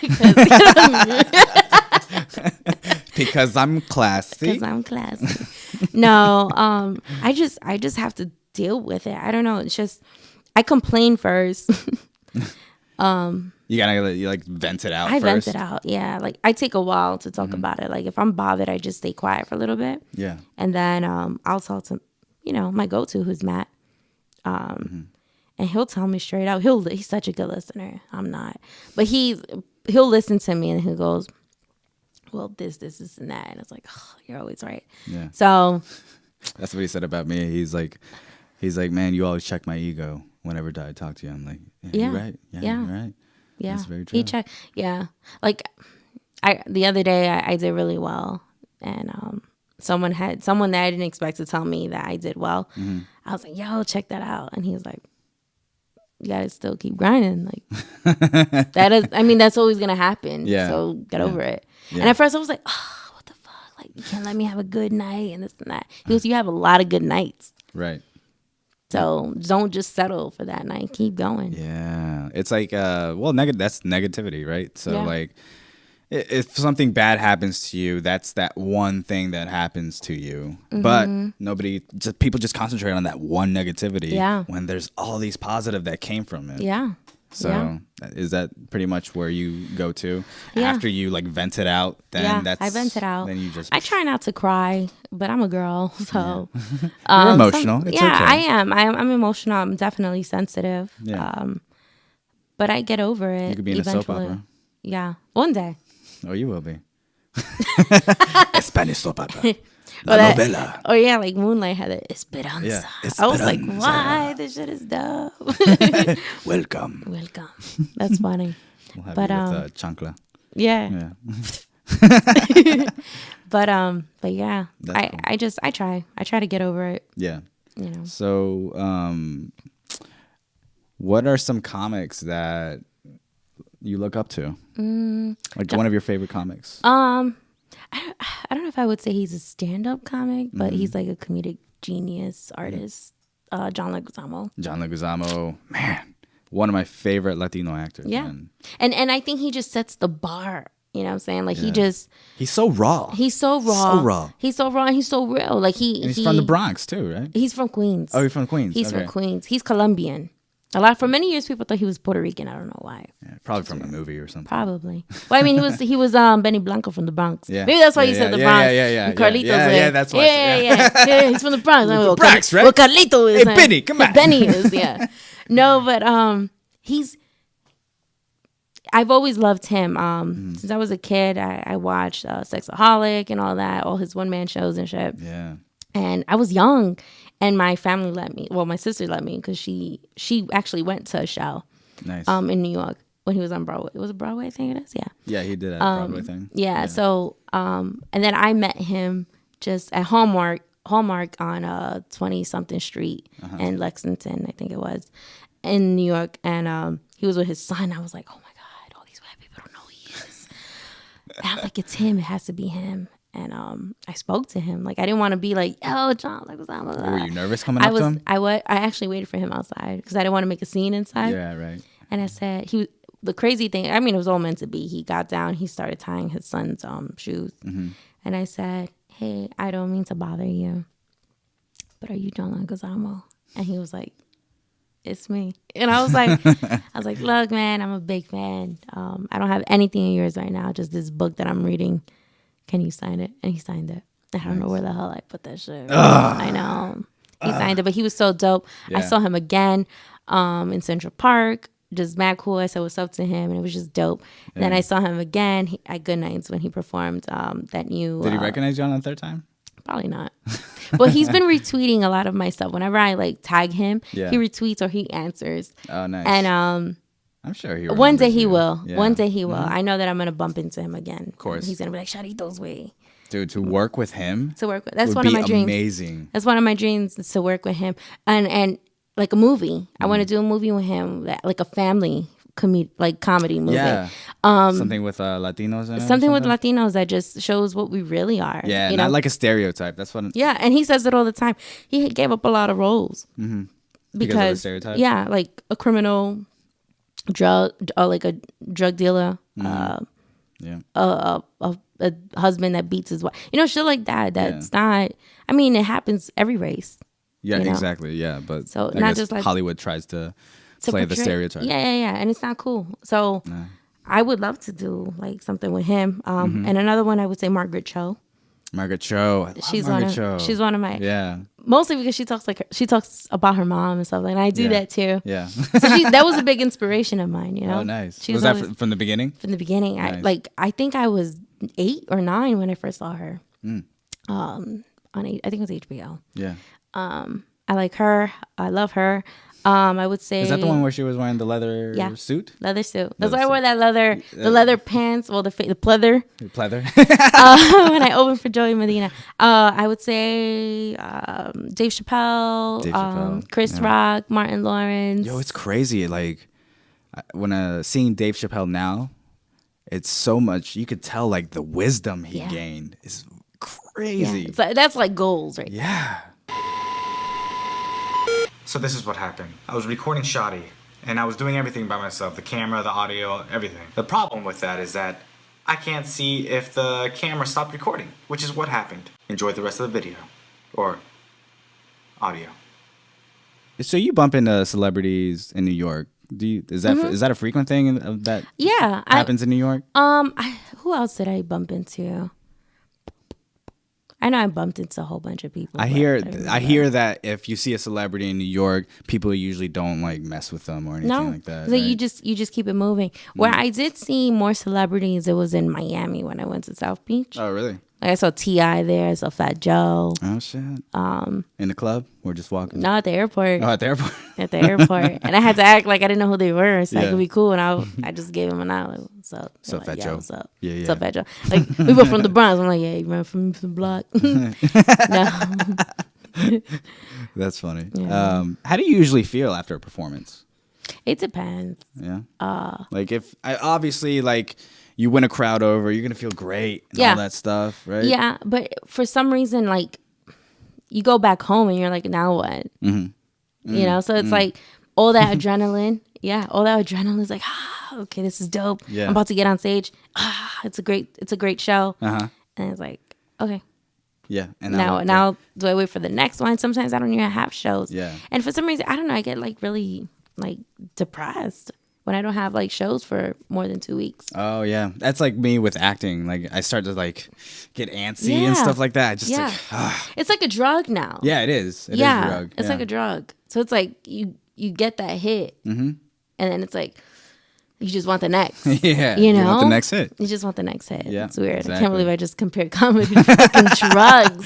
because I'm classy. because I'm classy. No, I just have to deal with it. I don't know. It's just I complain first. You gotta you like vent it out. I first. vent it out. Yeah, like I take a while to talk about it. Like if I'm bothered, I just stay quiet for a little bit. Yeah. And then I'll talk to my go-to, who's Matt. And he'll tell me straight out. He's such a good listener. I'm not. But he'll listen to me and he goes, well, this, and that. And it's like, oh, you're always right. Yeah. So That's what he said about me. He's like, man, you always check my ego whenever I talk to you. I'm like, yeah. You're right. Yeah. You're right. yeah. That's very true. Yeah. Like the other day I did really well. And someone that I didn't expect to tell me that I did well. Mm-hmm. I was like, yo, check that out. And he was like, you gotta still keep grinding. Like that's always gonna happen. Yeah. So get over it. Yeah. And at first I was like, oh, what the fuck? Like you can't let me have a good night and this and that. He goes, you have a lot of good nights. Right. So don't just settle for that night. Keep going. Yeah. It's like, that's negativity, right? So Yeah. like, if something bad happens to you, that's that one thing that happens to you. But people just concentrate on that one negativity. Yeah. When there's all these positive that came from it. Yeah. So is that pretty much where you go to after you like vent it out? Then I vent it out. Then you just I try not to cry, but I'm a girl, so you're emotional. It's okay. I am. I'm emotional. I'm definitely sensitive. Yeah. But I get over it. You could be in eventually. a soap opera. Yeah, one day. Oh, you will be. Spanish soap opera. La novela. Oh yeah, like Moonlight had it. Esperanza. Yeah, I was like, Esperanza. why? This shit is dope. Welcome. That's funny. We'll have But, you with chancla. Yeah. Yeah. But yeah, That's cool. I try to get over it. Yeah. You know. So, what are some comics that you look up to? Like one of your favorite comics? I don't know if I would say he's a stand-up comic, but he's like a comedic genius artist. John Leguizamo. John Leguizamo, man, one of my favorite Latino actors. Yeah. Man. And I think he just sets the bar. You know what I'm saying? Like he's so raw. he's so raw. So raw. He's so raw and he's so real. Like And he's from the Bronx too, right? He's from Queens. Oh, he's from Queens. He's Okay. from Queens. He's Colombian. For many years people thought he was Puerto Rican. I don't know why. Yeah, probably from a movie or something. Probably. Well, I mean, he was Benny Blanco from the Bronx. Yeah. Maybe that's why Yeah, you said the yeah, Bronx. yeah, And Carlitos. yeah, that's why. Yeah. He's from the Bronx. The Bronx, right? Well, Carlito is. Hey, Benny, come on. Benny is, yeah. No, but I've always loved him. Since I was a kid, I watched Sexaholic and all that, all his one-man shows and shit. Yeah. And I was young, and my family let me. Well, my sister let me because she actually went to a show. Nice. In New York, when he was on Broadway. It was Broadway, I think it is. Yeah. Yeah, he did that Broadway thing. Yeah. So, and then I met him just at Hallmark on 20 something Street in Lexington, I think it was, in New York. And he was with his son. I was like, oh my God, all these white people don't know who he is. And I'm like, it's him. It has to be him. And I spoke to him. Like, I didn't want to be like, "Yo, John," like, what's up? Were you nervous coming up to him? I actually waited for him outside because I didn't want to make a scene inside. Yeah, right. And I said, the crazy thing, I mean, it was all meant to be. He got down, he started tying his son's shoes. And I said, "Hey, I don't mean to bother you, but are you John Leguizamo?" And he was like, "It's me." And I was like, "Look, man, I'm a big fan. I don't have anything of yours right now, just this book that I'm reading. Can you sign it?" And he signed it. I don't know where the hell I put that shit. I know. He signed it, but he was so dope. Yeah. I saw him again in Central Park, just mad cool. I said what's up to him, and it was just dope. Yeah. Then I saw him again at Good Nights when he performed that new... Did he recognize you on the third time? Probably not. But he's been retweeting a lot of my stuff. Whenever I like tag him, he retweets or he answers. Oh, nice. And I'm sure he one day he will. Yeah. One day he will. I know that I'm gonna bump into him again. Of course. He's gonna be like, "Shari's way." Dude, to work with him. That's one of my dreams. Amazing. That's one of my dreams is to work with him and like a movie. I want to do a movie with him, like a family comedy movie. Yeah. Something with Latinos in it. Something with Latinos that just shows what we really are. Yeah, not like a stereotype. That's what. Yeah, and he says it all the time. He gave up a lot of roles because of the stereotype. Yeah, like a criminal. Like a drug dealer, a husband that beats his wife, shit like that. That's not. I mean, it happens every race. Yeah, exactly. Yeah, but so not just like Hollywood tries to play the stereotype. Yeah, and it's not cool. So I would love to do like something with him. And another one I would say Margaret Cho. Margaret Cho. She's one of my mostly because she talks about her mom and stuff, and I do that too. Yeah. So that was a big inspiration of mine, Oh, nice. Was that from the beginning? From the beginning. Nice. I think I was 8 or 9 when I first saw her. On I think it was HBO. Yeah. I like her. I love her. I would say. Is that the one where she was wearing the leather suit? Leather suit. That's why I wore that the leather pants. Well, the pleather. The pleather. When I opened for Joey Medina, I would say Dave Chappelle, Chris Rock, Martin Lawrence. Yo, it's crazy. Like when seeing Dave Chappelle now, it's so much. You could tell like the wisdom he gained is crazy. Yeah. That's like goals, right? Yeah. So this is what happened. I was recording Shari, and I was doing everything by myself. The camera, the audio, everything. The problem with that is that I can't see if the camera stopped recording, which is what happened. Enjoy the rest of the video. Or audio. So you bump into celebrities in New York. Is that a frequent thing that happens in New York? Who else did I bump into? I know I bumped into a whole bunch of people. I hear that if you see a celebrity in New York, people usually don't like mess with them or anything like that. So you just keep it moving. Where I did see more celebrities, it was in Miami when I went to South Beach. Oh, really? Like I saw T.I. there. I saw Fat Joe. Oh shit. In the club or just walking? No, at the airport. Oh, at the airport. At the airport, and I had to act like I didn't know who they were, so I could be cool. And I just gave him an eye. Like, what's up? So Fat Joe. What's up? Yeah. What's up, Fat Joe? Like we were from the Bronx. I'm like, yeah, you run from the block. No. That's funny. Yeah. How do you usually feel after a performance? It depends. Yeah. Like if obviously like. You win a crowd over, you're gonna feel great and all that stuff, right? Yeah, but for some reason, like you go back home and you're like, now what? So it's like all that adrenaline. Yeah, all that adrenaline is like, okay, this is dope. Yeah. I'm about to get on stage. It's a great show. And it's like, okay. Yeah. And now do I wait for the next one? Sometimes I don't even have shows. Yeah. And for some reason, I don't know, I get like really like depressed when I don't have like shows for more than 2 weeks. Oh yeah, that's like me with acting. Like I start to like get antsy and stuff like that. Just like, it's like a drug now. Yeah, it is. It is a drug. It's like a drug. So it's like you get that hit, and then it's like you just want the next. Yeah, you know, want the next hit. You just want the next hit. Yeah, it's weird. Exactly. I can't believe I just compared comedy to fucking drugs.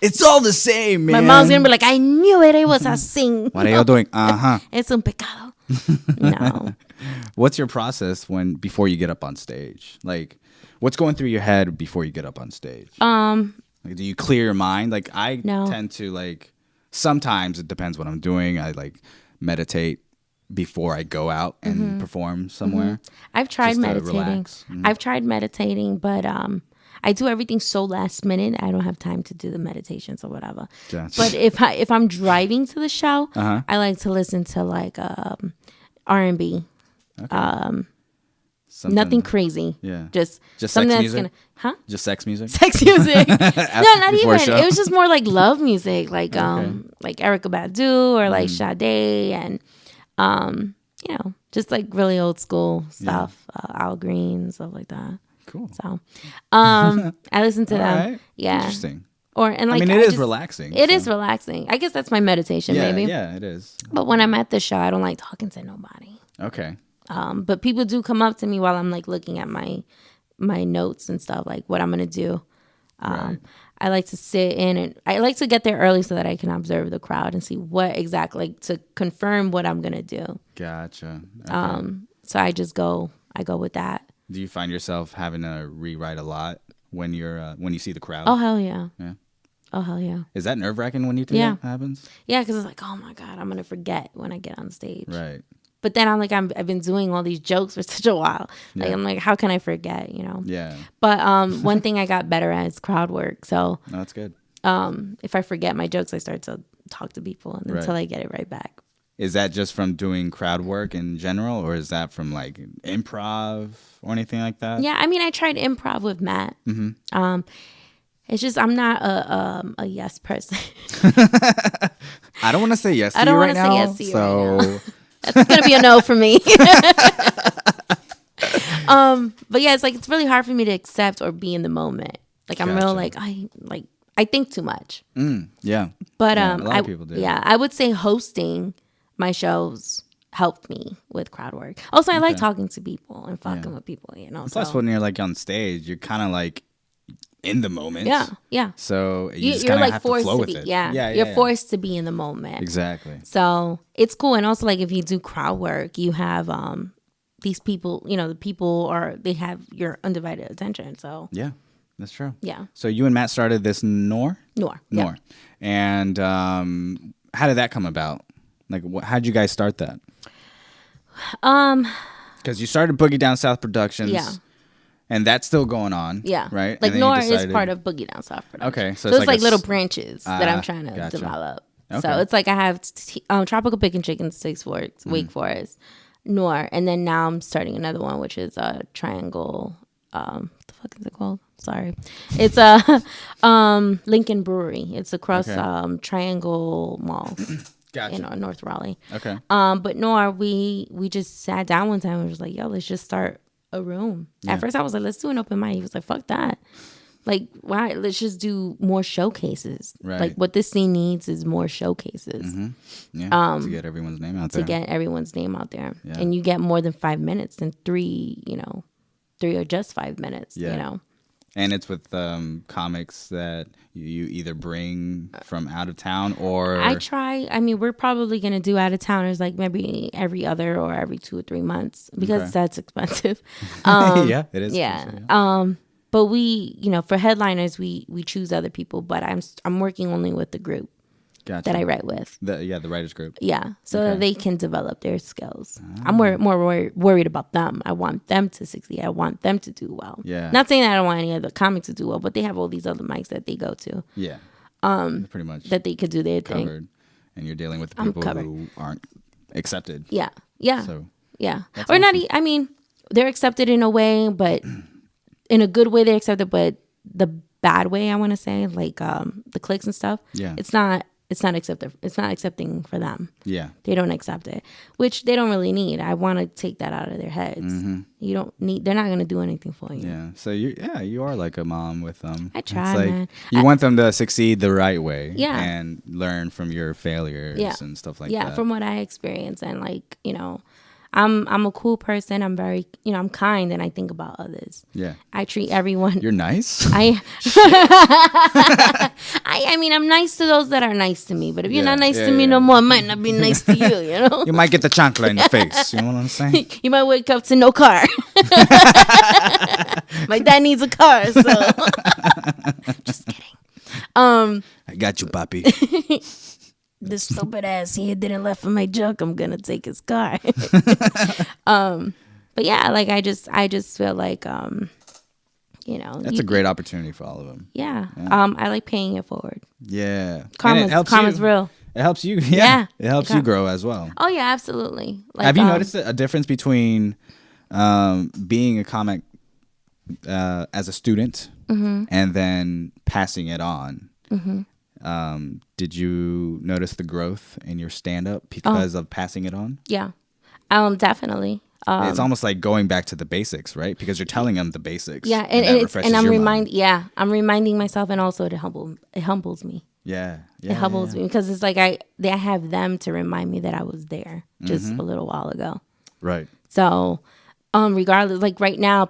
It's all the same, man. My mom's gonna be like, I knew it. It was a sin. What are you doing? Es un pecado. No. What's your process before you get up on stage? Like, what's going through your head before you get up on stage? Like, do you clear your mind? Like, I tend to, like, sometimes it depends what I'm doing. I like meditate before I go out and perform somewhere. I've tried just to meditating. relax. I've tried meditating, but I do everything so last minute. I don't have time to do the meditations or whatever. Gotcha. But if I'm driving to the show, I like to listen to like R&B. Okay. Nothing crazy. Yeah. Just Just something sex that's music? gonna Just sex music? sex music. No, not Before a even. show? It was just more like love music, like Erykah Badu or like Sade and you know, just like really old school stuff. Al Green, stuff like that. Cool. So I listen to All them. right. Yeah. Interesting. And like I mean, it is relaxing. It is relaxing. I guess that's my meditation, Yeah, maybe. yeah, it is. But when I'm at the show, I don't like talking to nobody. Okay. But people do come up to me while I'm like looking at my notes and stuff, like what I'm gonna do. Right. I like to sit in and I like to get there early so that I can observe the crowd and see what exactly, like, to confirm what I'm gonna do. Gotcha. Okay. So I go with that. Do you find yourself having to rewrite a lot when you see the crowd? Oh hell yeah. Yeah. Oh hell yeah. Is that nerve-wracking when you think that happens? Yeah, because it's like, oh my god, I'm gonna forget when I get on stage. Right. But then I've been doing all these jokes for such a while. Like, Yeah. I'm like, how can I forget? You know. Yeah. But one thing I got better at is crowd work. So No, that's good. if I forget my jokes, I start to talk to people until I get it right back. Is that just from doing crowd work in general, or is that from like improv or anything like that? Yeah, I mean, I tried improv with Matt. It's just I'm not a yes person. I don't want to say yes to I don't you wanna right say now. yes to you so right now. That's gonna be a no for me. But yeah, it's like it's really hard for me to accept or be in the moment. Like I'm real Gotcha. I think too much. yeah. But Yeah, a lot of people do. Yeah, I would say hosting my shows helped me with crowd work. Also, I like talking to people and fucking with people, you know. Plus, when you're like on stage, you're kind of like in the moment. Yeah. So you just You're kind of like have to forced flow to with be. it. Yeah. You're forced to be in the moment. Exactly. So it's cool. And also, like, if you do crowd work, you have these people, you know, the people they have your undivided attention. So Yeah, that's true. yeah. So you and Matt started this Nor? Nor. And how did that come about? Like, how'd you guys start that? Because you started Boogie Down South Productions. Yeah. And that's still going on. Yeah. Right? Like And then you Nor is decided- part of Boogie Down South Production. Okay, so So it's it's like like a little s- branches that I'm trying to gotcha. develop. Okay. So it's like I have Tropical Pick and Chicken Six Forks, Wake Forest, Nor, and then now I'm starting another one, which is a Triangle. What the fuck is it called? Sorry, it's a Lincoln Brewery. It's across Okay. Triangle Mall Gotcha. in North Raleigh. Okay. But Nor, we just sat down one time and was like, yo, let's just start a room. At first I was like, let's do an open mic. He was like, fuck that. Like, why? Let's just do more showcases. Right. Like, what this scene needs is more showcases Yeah. to get everyone's name out there. to get everyone's name out there. Yeah. And you get more than 5 minutes than three are just 5 minutes, Yeah. you know. And it's with comics that you either bring from out of town or... I mean, we're probably going to do out of towners like maybe every other or every 2 or 3 months because Okay. that's expensive. yeah, it is. Yeah. for sure, But we, for headliners, we choose other people, but I'm working only with the group Gotcha. that I write with. The writers group. Yeah, so Okay. that they can develop their skills. I'm more worried about them. I want them to succeed. I want them to do well. Yeah. Not saying that I don't want any other comics to do well, but they have all these other mics that they go to Yeah. Pretty much that they could do their thing. covered. And you're dealing with the I'm people covered. who aren't accepted. Yeah. So Yeah. That's Or not. awesome. I mean, they're accepted in a way, but in a good way they're accepted, but the bad way, I want to say, like the cliques and stuff. Yeah. It's not accepted. It's not accepting for them. Yeah. They don't accept it, which they don't really need. I want to take that out of their heads. You don't need. They're not going to do anything for you. Yeah. So you are like a mom with them. I try, it's like man. You want them to succeed the right way. Yeah. And learn from your failures and stuff like that. Yeah, from what I experience, and like I'm a cool person. I'm very, I'm kind and I think about others. Yeah. I treat everyone. You're nice. I mean, I'm nice to those that are nice to me. But if you're Yeah, not nice yeah, to me yeah. no more, I might not be nice to you. You know. You might get the chancla in the face. You know what I'm saying? You might wake up to no car. My dad needs a car, so just kidding. I got you, papi. This stupid ass here didn't left for my junk. I'm gonna take his car. But yeah, like I just feel like That's a great opportunity for all of them. Yeah. I like paying it forward. Yeah. Karma's real. It helps you. Yeah. Yeah. It helps you grow as well. Oh yeah, absolutely. Like, have you noticed a difference between being a comic as a student and then passing it on? Did you notice the growth in your stand-up because of passing it on? Yeah. Definitely. It's almost like going back to the basics, right? Because you're telling them the basics. Yeah, I'm reminding myself, and also it humbles me. Yeah, it humbles me because it's like I have them to remind me that I was there just a little while ago. Right. So, regardless, like right now,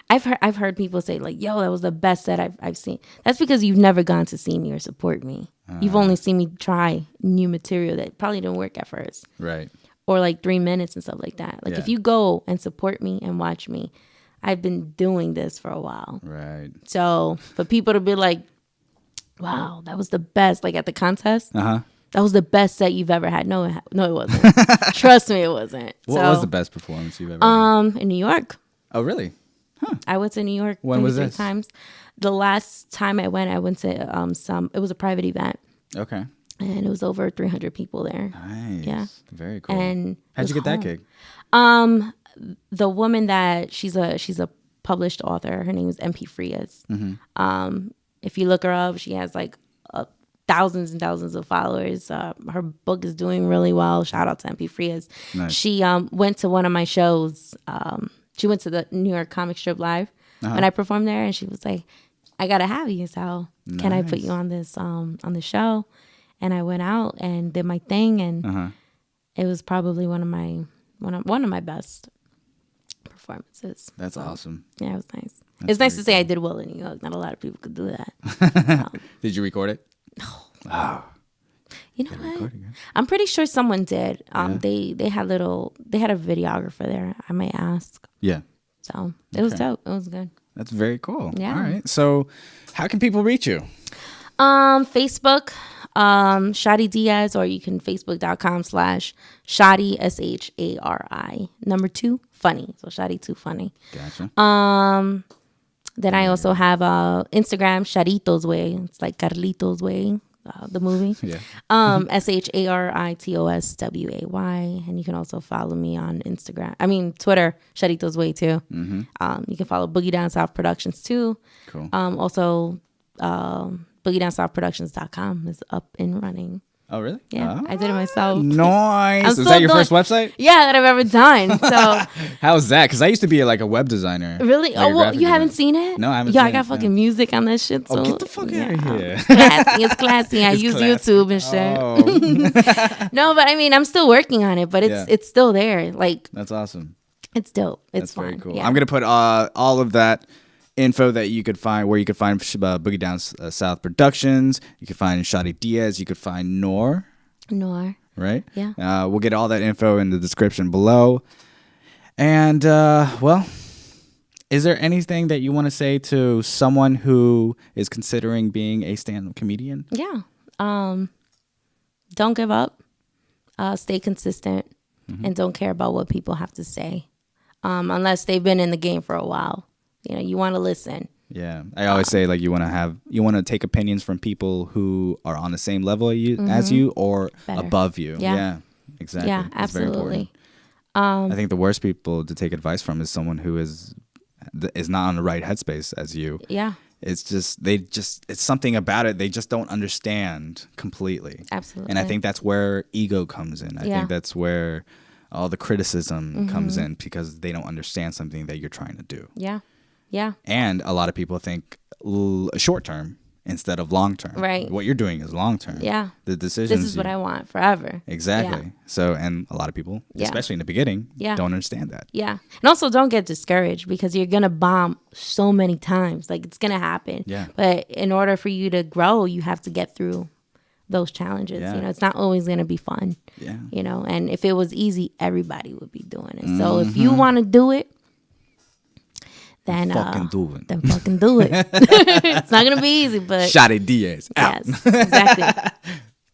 I've heard people say like, "Yo, that was the best set I've seen." That's because you've never gone to see me or support me. You've only seen me try new material that probably didn't work at first. Right. Or like 3 minutes and stuff like that. Like if you go and support me and watch me, I've been doing this for a while. Right. So for people to be like, wow, that was the best, like at the contest, that was the best set you've ever had. No, it wasn't. Trust me, it wasn't. What was the best performance you've ever had? In New York. Oh, really? Huh. I went to New York when was 3 this? times. The last time I went to it was a private event. Okay. And it was over 300 people there. Nice. Yeah. Very cool. And how'd you get that gig? The woman that she's a published author. Her name is MP Frias. If you look her up, she has like thousands and thousands of followers. Her book is doing really well. Shout out to MP Frias. Nice. She went to one of my shows. She went to the New York Comic Strip Live when I performed there, and she was like, "I gotta have you. So can I put you on this on the show?" And I went out and did my thing, and it was probably one of my best performances. That's awesome. Yeah, it was nice. It's nice to say I did well in New York. Not a lot of people could do that. Did you record it? No. Oh. You know what? I'm pretty sure someone did. They had a videographer there. I might ask. Yeah. So it was dope. It was good. That's very cool. Yeah. All right. So, how can people reach you? Facebook, Shari Diaz, or you can facebook.com/Shari SHARI 2 funny. So Shari 2 funny. Gotcha. Then I also have Instagram, Sharito's Way. It's like Carlito's Way, the movie. Yeah. SHARITOSWAY. And you can also follow me on Twitter, Sharito's Way too. You can follow Boogie Down South Productions too. Cool. Also, BoogieDownSouthProductions.com is up and running. Oh, really? Yeah, I did it myself. Nice. Is that your first website? Yeah, that I've ever done. So how's that? Because I used to be like a web designer. Really? Like well, you haven't seen it? No, I haven't seen it. I got fucking music on that shit. So, get the fuck out of here. Classy. It's classy. I use classy. YouTube and shit. Oh. No, but I mean, I'm still working on it, but it's still there. Like, that's awesome. It's dope. It's fun. Very cool. Yeah. I'm going to put all of that info that you could find, where you could find Boogie Down South Productions. You could find Shari Diaz. You could find Noor. Right? Yeah. We'll get all that info in the description below. And, is there anything that you want to say to someone who is considering being a stand-up comedian? Yeah. Don't give up. Stay consistent. And don't care about what people have to say. Unless they've been in the game for a while. You want to listen. Yeah, I always say like you want to take opinions from people who are on the same level as you or above you. Yeah, exactly. Yeah, absolutely. I think the worst people to take advice from is someone who is not on the right headspace as you. Yeah. It's just it's something about it they just don't understand completely. Absolutely. And I think that's where ego comes in. I think that's where all the criticism comes in, because they don't understand something that you're trying to do. Yeah. Yeah. And a lot of people think short term instead of long term. Right. What you're doing is long term. Yeah. The decisions. This is what I want forever. Exactly. Yeah. So, and a lot of people, Yeah. especially in the beginning, Yeah. don't understand that. Yeah. And also don't get discouraged because you're going to bomb so many times. Like it's going to happen. Yeah. But in order for you to grow, you have to get through those challenges. Yeah. You know, it's not always going to be fun. Yeah. You know, and if it was easy, everybody would be doing it. So if you want to do it, then Fucking do it. Then fucking do it. It's not going to be easy, but Shari Diaz out. yes, exactly.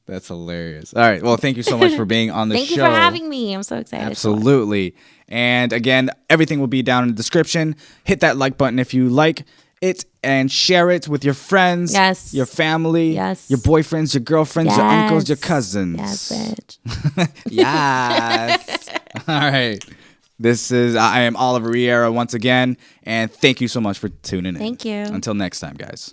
That's hilarious. All right. Well, thank you so much for being on the Thank show. you for having me. I'm so excited. Absolutely. And again, everything will be down in the description. Hit that like button if you like it and share it with your friends, Yes. your family, Yes. your boyfriends, your girlfriends, your uncles, your Yes. cousins. Yes, bitch. Yes. All right. I am Oliver Riera once again, and thank you so much for tuning in. Thank you. Until next time, guys.